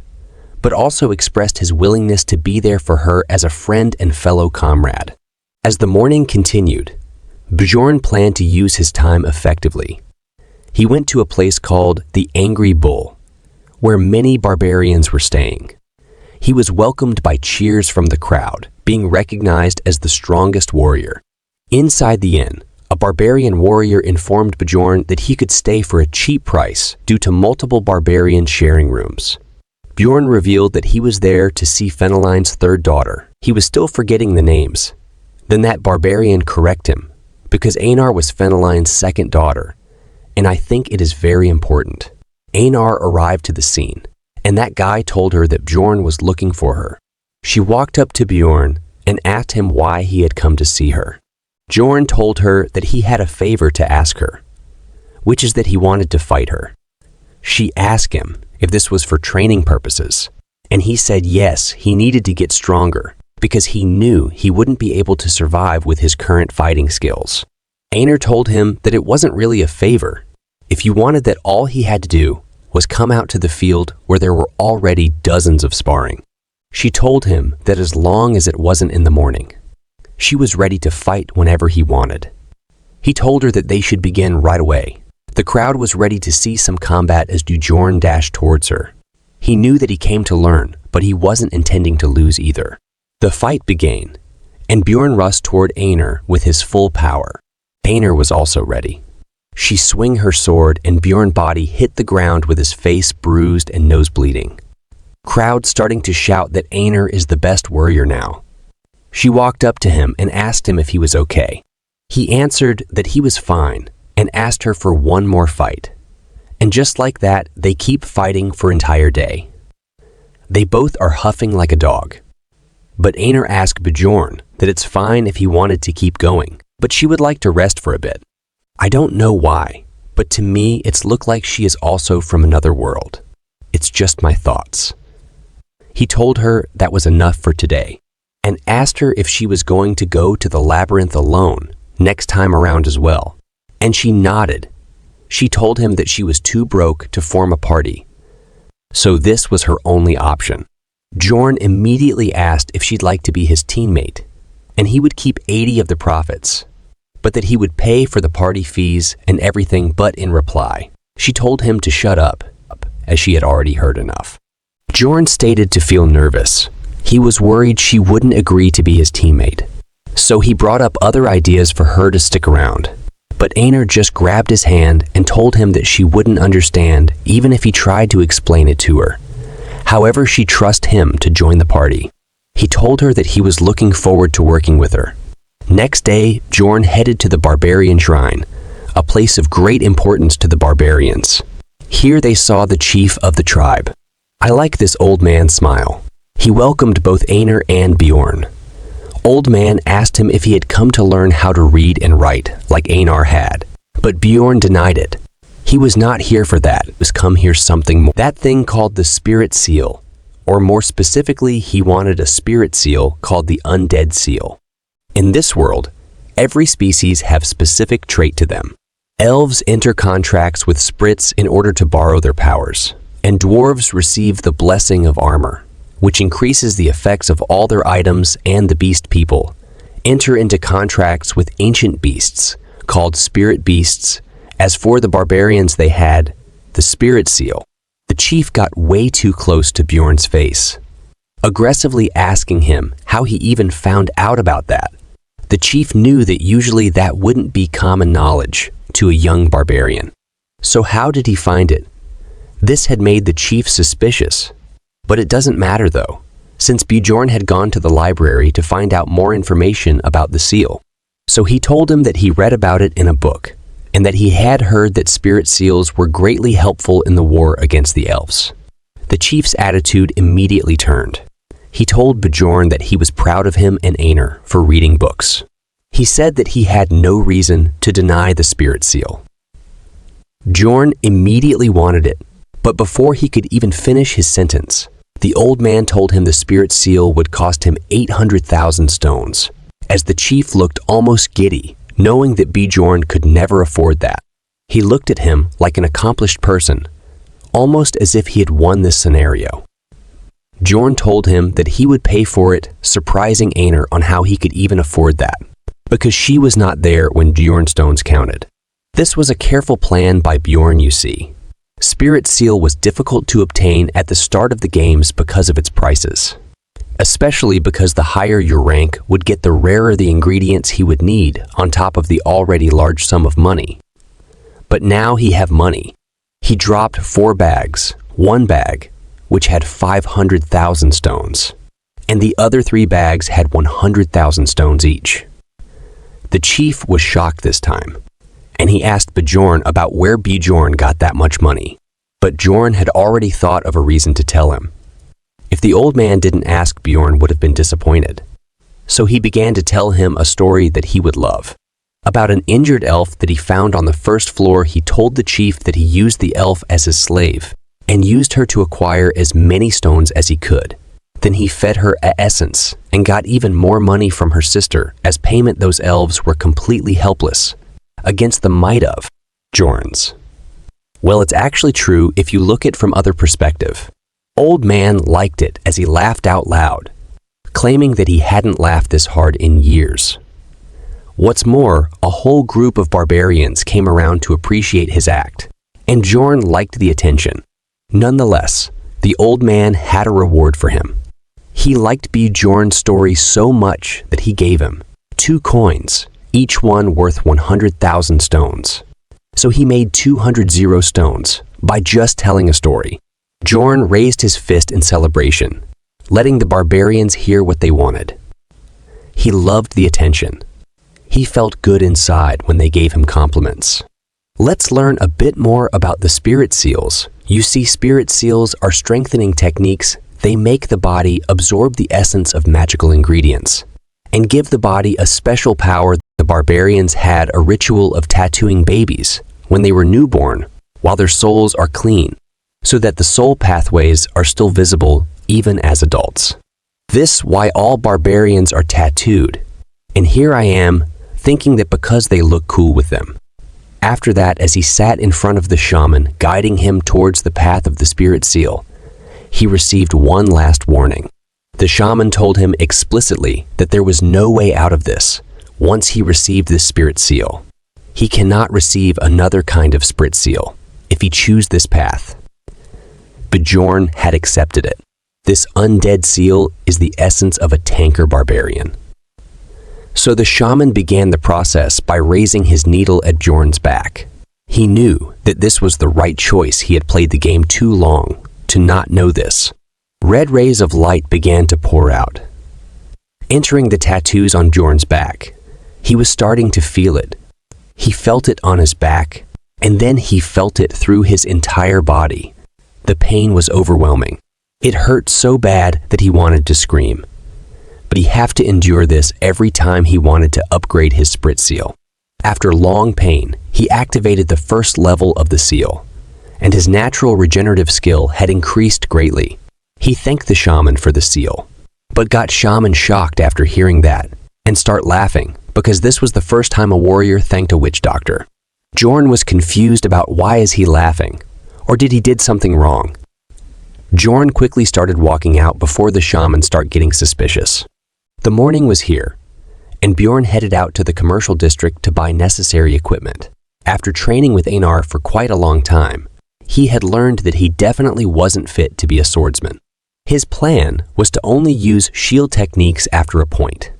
but also expressed his willingness to be there for her as a friend and fellow comrade. As the morning continued, Bjorn planned to use his time effectively. He went to a place called the Angry Bull, where many barbarians were staying. He was welcomed by cheers from the crowd, being recognized as the strongest warrior. Inside the inn, a barbarian warrior informed Bjorn that he could stay for a cheap price due to multiple barbarians sharing rooms. Bjorn revealed that he was there to see Feneline's third daughter. He was still forgetting the names. Then that barbarian corrected him, because Aenar was Feneline's second daughter, and I think it is very important. Aenar arrived to the scene, and that guy told her that Bjorn was looking for her. She walked up to Bjorn and asked him why he had come to see her. Bjorn told her that he had a favor to ask her, which is that he wanted to fight her. She asked him if this was for training purposes, and he said yes, he needed to get stronger because he knew he wouldn't be able to survive with his current fighting skills. Aenar told him that it wasn't really a favor. If you wanted that, all he had to do was come out to the field where there were already dozens of sparring. She told him that as long as it wasn't in the morning, she was ready to fight whenever he wanted. He told her that they should begin right away. The crowd was ready to see some combat as Bjorn dashed towards her. He knew that he came to learn, but he wasn't intending to lose either. The fight began, and Bjorn rushed toward Aenar with his full power. Aenar was also ready. She swung her sword, and Bjorn's body hit the ground with his face bruised and nose bleeding. Crowd starting to shout that Aenar is the best warrior now. She walked up to him and asked him if he was okay. He answered that he was fine and asked her for one more fight. And just like that, they keep fighting for an entire day. They both are huffing like a dog. But Aenar asked Bjorn that it's fine if he wanted to keep going, but she would like to rest for a bit. I don't know why, but to me it's looked like she is also from another world. It's just my thoughts. He told her that was enough for today, and asked her if she was going to go to the labyrinth alone next time around as well. And she nodded. She told him that she was too broke to form a party, so this was her only option. Bjorn immediately asked if she'd like to be his teammate, and he would keep 80 of the profits, but that he would pay for the party fees and everything. But in reply, she told him to shut up, as she had already heard enough. Bjorn stated to feel nervous. He was worried she wouldn't agree to be his teammate, so he brought up other ideas for her to stick around. But Aenar just grabbed his hand and told him that she wouldn't understand even if he tried to explain it to her. However, she trusted him to join the party. He told her that he was looking forward to working with her. Next day, Bjorn headed to the Barbarian Shrine, a place of great importance to the barbarians. Here they saw the chief of the tribe. I like this old man's smile. He welcomed both Aenar and Bjorn. Old man asked him if he had come to learn how to read and write, like Aenar had. But Bjorn denied it. He was not here for that. He was come here something more. That thing called the spirit seal, or more specifically, he wanted a spirit seal called the undead seal. In this world, every species have specific trait to them. Elves enter contracts with spirits in order to borrow their powers, and dwarves receive the blessing of armor, which increases the effects of all their items, and the beast people enter into contracts with ancient beasts, called spirit beasts. As for the barbarians, they had the spirit seal. The chief got way too close to Bjorn's face, aggressively asking him how he even found out about that. The chief knew that usually that wouldn't be common knowledge to a young barbarian. So how did he find it? This had made the chief suspicious. But it doesn't matter though, since Bjorn had gone to the library to find out more information about the seal. So he told him that he read about it in a book, and that he had heard that spirit seals were greatly helpful in the war against the elves. The chief's attitude immediately turned. He told Bjorn that he was proud of him and Aenar for reading books. He said that he had no reason to deny the spirit seal. Bjorn immediately wanted it, but before he could even finish his sentence, the old man told him the spirit seal would cost him 800,000 stones, as the chief looked almost giddy, knowing that Bjorn could never afford that. He looked at him like an accomplished person, almost as if he had won this scenario. Bjorn told him that he would pay for it, surprising Aenar on how he could even afford that, because she was not there when Bjorn's stones counted. This was a careful plan by Bjorn, you see. Spirit seal was difficult to obtain at the start of the games because of its prices, especially because the higher your rank would get, the rarer the ingredients he would need on top of the already large sum of money. But now he have money. He dropped 4 bags, one bag, which had 500,000 stones, and the other 3 bags had 100,000 stones each. The chief was shocked this time, and he asked Bjorn about where Bjorn got that much money. But Bjorn had already thought of a reason to tell him. If the old man didn't ask, Bjorn would have been disappointed. So he began to tell him a story that he would love. About an injured elf that he found on the first floor. He told the chief that he used the elf as his slave and used her to acquire as many stones as he could. Then he fed her a essence and got even more money from her sister as payment. Those elves were completely helpless against the might of Jorns. Well, it's actually true if you look at it from other perspective. Old man liked it as he laughed out loud, claiming that he hadn't laughed this hard in years. What's more, a whole group of barbarians came around to appreciate his act, and Jorn liked the attention. Nonetheless, the old man had a reward for him. He liked Bjorn's story so much that he gave him 2 coins, each one worth 100,000 stones. So he made 200 zero stones by just telling a story. Jorn raised his fist in celebration, letting the barbarians hear what they wanted. He loved the attention. He felt good inside when they gave him compliments. Let's learn a bit more about the spirit seals. You see, spirit seals are strengthening techniques. They make the body absorb the essence of magical ingredients and give the body a special power. The barbarians had a ritual of tattooing babies when they were newborn while their souls are clean, so that the soul pathways are still visible even as adults. This why all barbarians are tattooed. And here I am thinking that because they look cool with them. After that, as he sat in front of the shaman, guiding him towards the path of the spirit seal, he received one last warning. The shaman told him explicitly that there was no way out of this once he received this spirit seal. He cannot receive another kind of spirit seal if he chooses this path. Bjorn had accepted it. This undead seal is the essence of a tanker barbarian. So the shaman began the process by raising his needle at Bjorn's back. He knew that this was the right choice. He had played the game too long to not know this. Red rays of light began to pour out, entering the tattoos on Bjorn's back. He was starting to feel it. He felt it on his back, and then he felt it through his entire body. The pain was overwhelming. It hurt so bad that he wanted to scream. But he had to endure this every time he wanted to upgrade his spirit seal. After long pain, he activated the first level of the seal, and his natural regenerative skill had increased greatly. He thanked the shaman for the seal, but got shaman shocked after hearing that, and start laughing, because this was the first time a warrior thanked a witch doctor. Bjorn was confused about why is he laughing, or did he did something wrong. Bjorn quickly started walking out before the shaman start getting suspicious. The morning was here, and Bjorn headed out to the commercial district to buy necessary equipment. After training with Aenar for quite a long time, he had learned that he definitely wasn't fit to be a swordsman. His plan was to only use shield techniques after a point.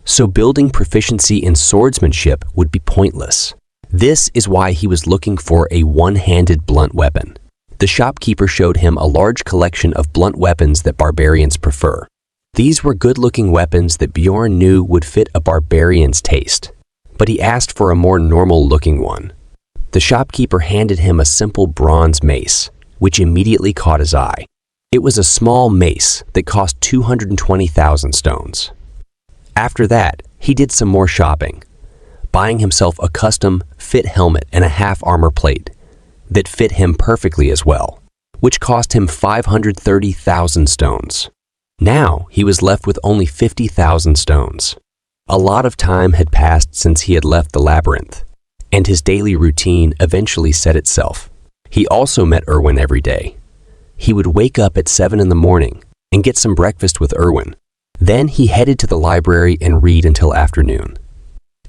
So building proficiency in swordsmanship would be pointless. This is why he was looking for a one-handed blunt weapon. The shopkeeper showed him a large collection of blunt weapons that barbarians prefer. These were good-looking weapons that Bjorn knew would fit a barbarian's taste, but he asked for a more normal-looking one. The shopkeeper handed him a simple bronze mace, which immediately caught his eye. It was a small mace that cost 220,000 stones. After that, he did some more shopping, buying himself a custom fit helmet and a half armor plate that fit him perfectly as well, which cost him 530,000 stones. Now he was left with only 50,000 stones. A lot of time had passed since he had left the labyrinth, and his daily routine eventually set itself. He also met Irwin every day. He would wake up at 7 in the morning and get some breakfast with Irwin. Then he headed to the library and read until afternoon.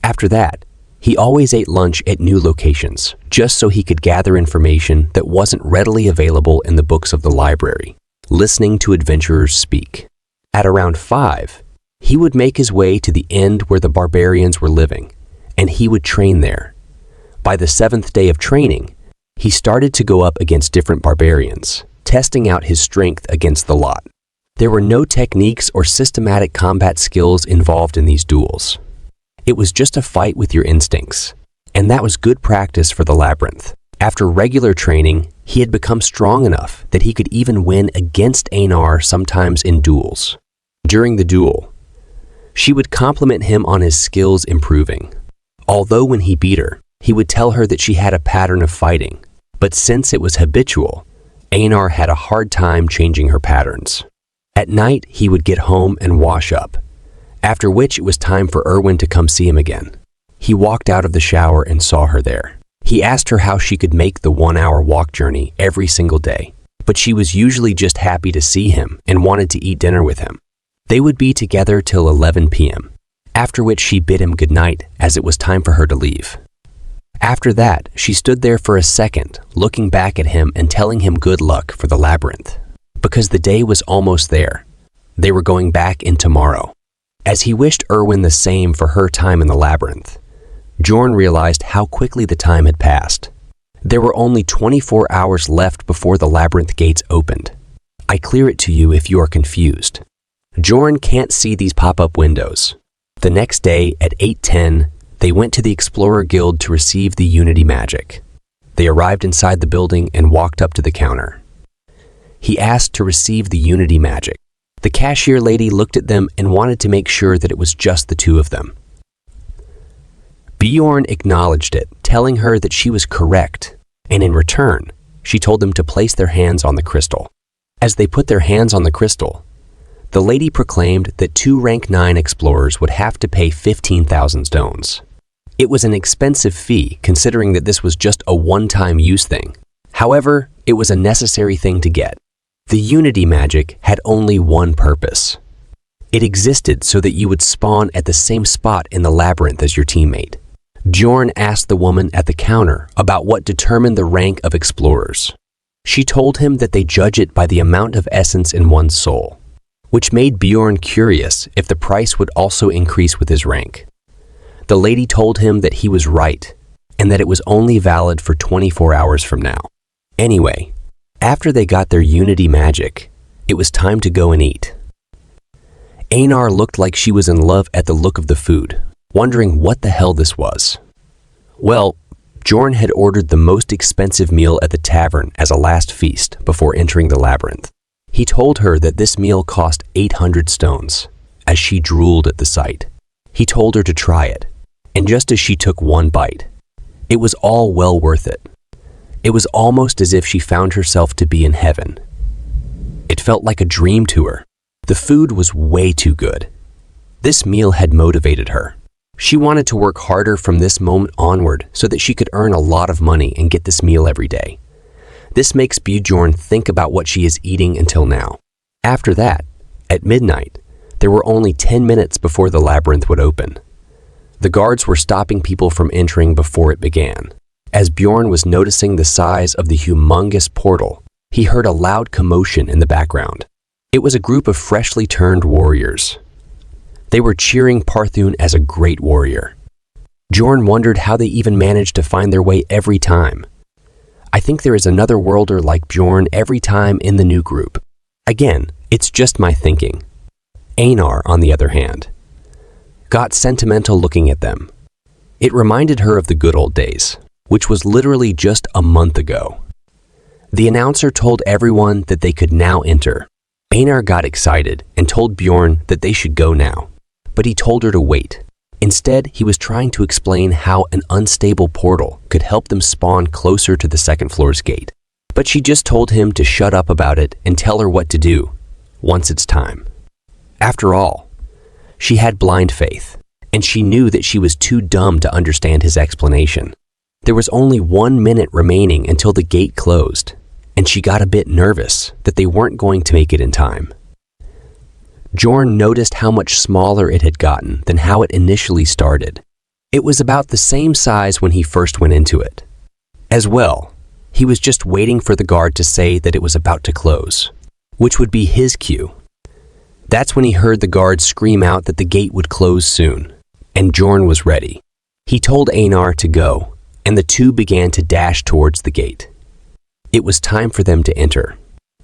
After that, he always ate lunch at new locations, just so he could gather information that wasn't readily available in the books of the library, listening to adventurers speak. At around 5, he would make his way to the end where the barbarians were living, and he would train there. By the 7th day of training, he started to go up against different barbarians, testing out his strength against the lot. There were no techniques or systematic combat skills involved in these duels. It was just a fight with your instincts, and that was good practice for the labyrinth. After regular training, he had become strong enough that he could even win against Aenar sometimes in duels. During the duel, She would compliment him on his skills improving. Although when he beat her, he would tell her that she had a pattern of fighting, but since it was habitual, Aenar had a hard time changing her patterns. At night, he would get home and wash up, after which it was time for Irwin to come see him again. He walked out of the shower and saw her there. He asked her how she could make the 1-hour walk journey every single day, but she was usually just happy to see him and wanted to eat dinner with him. They would be together till 11 p.m., after which she bid him goodnight as it was time for her to leave. After that, she stood there for a second, looking back at him and telling him good luck for the labyrinth, because the day was almost there. They were going back in tomorrow. As he wished Irwin the same for her time in the labyrinth, Bjorn realized how quickly the time had passed. There were only 24 hours left before the labyrinth gates opened. I clear it to you if you are confused. Bjorn can't see these pop-up windows. The next day at 8:10, they went to the Explorer Guild to receive the Unity magic. They arrived inside the building and walked up to the counter. He asked to receive the Unity magic. The cashier lady looked at them and wanted to make sure that it was just the two of them. Bjorn acknowledged it, telling her that she was correct, and in return, she told them to place their hands on the crystal. As they put their hands on the crystal, the lady proclaimed that 2 rank 9 explorers would have to pay 15,000 stones. It was an expensive fee considering that this was just a one-time use thing. However, it was a necessary thing to get. The Unity magic had only one purpose. It existed so that you would spawn at the same spot in the labyrinth as your teammate. Bjorn asked the woman at the counter about what determined the rank of explorers. She told him that they judge it by the amount of essence in one's soul, which made Bjorn curious if the price would also increase with his rank. The lady told him that he was right and that it was only valid for 24 hours from now. Anyway, after they got their Unity magic, it was time to go and eat. Aenar looked like she was in love at the look of the food, wondering what the hell this was. Well, Bjorn had ordered the most expensive meal at the tavern as a last feast before entering the labyrinth. He told her that this meal cost 800 stones, as she drooled at the sight. He told her to try it, and just as she took one bite, it was all well worth it. It was almost as if she found herself to be in heaven. It felt like a dream to her. The food was way too good. This meal had motivated her. She wanted to work harder from this moment onward so that she could earn a lot of money and get this meal every day. This makes Bjorn think about what she is eating until now. After that, at midnight, there were only 10 minutes before the labyrinth would open. The guards were stopping people from entering before it began. As Bjorn was noticing the size of the humongous portal, he heard a loud commotion in the background. It was a group of freshly turned warriors. They were cheering Parthun as a great warrior. Bjorn wondered how they even managed to find their way every time. I think there is another worlder like Bjorn every time in the new group. Again, it's just my thinking. Aenar, on the other hand, got sentimental looking at them. It reminded her of the good old days, which was literally just a month ago. The announcer told everyone that they could now enter. Aenar got excited and told Bjorn that they should go now, but he told her to wait. Instead, he was trying to explain how an unstable portal could help them spawn closer to the second floor's gate. But she just told him to shut up about it and tell her what to do once it's time. After all, she had blind faith, and she knew that she was too dumb to understand his explanation. There was only 1 minute remaining until the gate closed, and she got a bit nervous that they weren't going to make it in time. Bjorn noticed how much smaller it had gotten than how it initially started. It was about the same size when he first went into it. As well, he was just waiting for the guard to say that it was about to close, which would be his cue. That's when he heard the guard scream out that the gate would close soon, and Bjorn was ready. He told Aenar to go, and the two began to dash towards the gate. It was time for them to enter,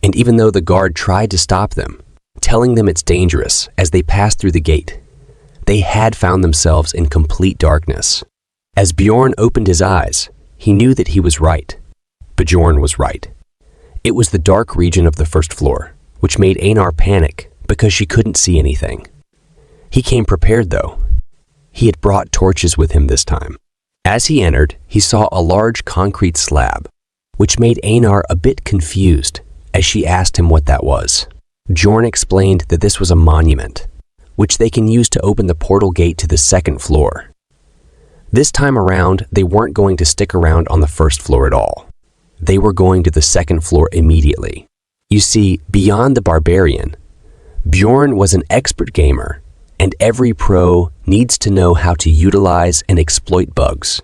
and even though the guard tried to stop them, telling them it's dangerous as they passed through the gate, they had found themselves in complete darkness. As Bjorn opened his eyes, he knew that he was right. Bjorn was right. It was the dark region of the first floor, which made Aenar panic because she couldn't see anything. He came prepared, though. He had brought torches with him this time. As he entered, he saw a large concrete slab, which made Aenar a bit confused as she asked him what that was. Bjorn explained that this was a monument, which they can use to open the portal gate to the second floor. This time around, they weren't going to stick around on the first floor at all. They were going to the second floor immediately. You see, beyond the barbarian, Bjorn was an expert gamer, and every pro needs to know how to utilize and exploit bugs.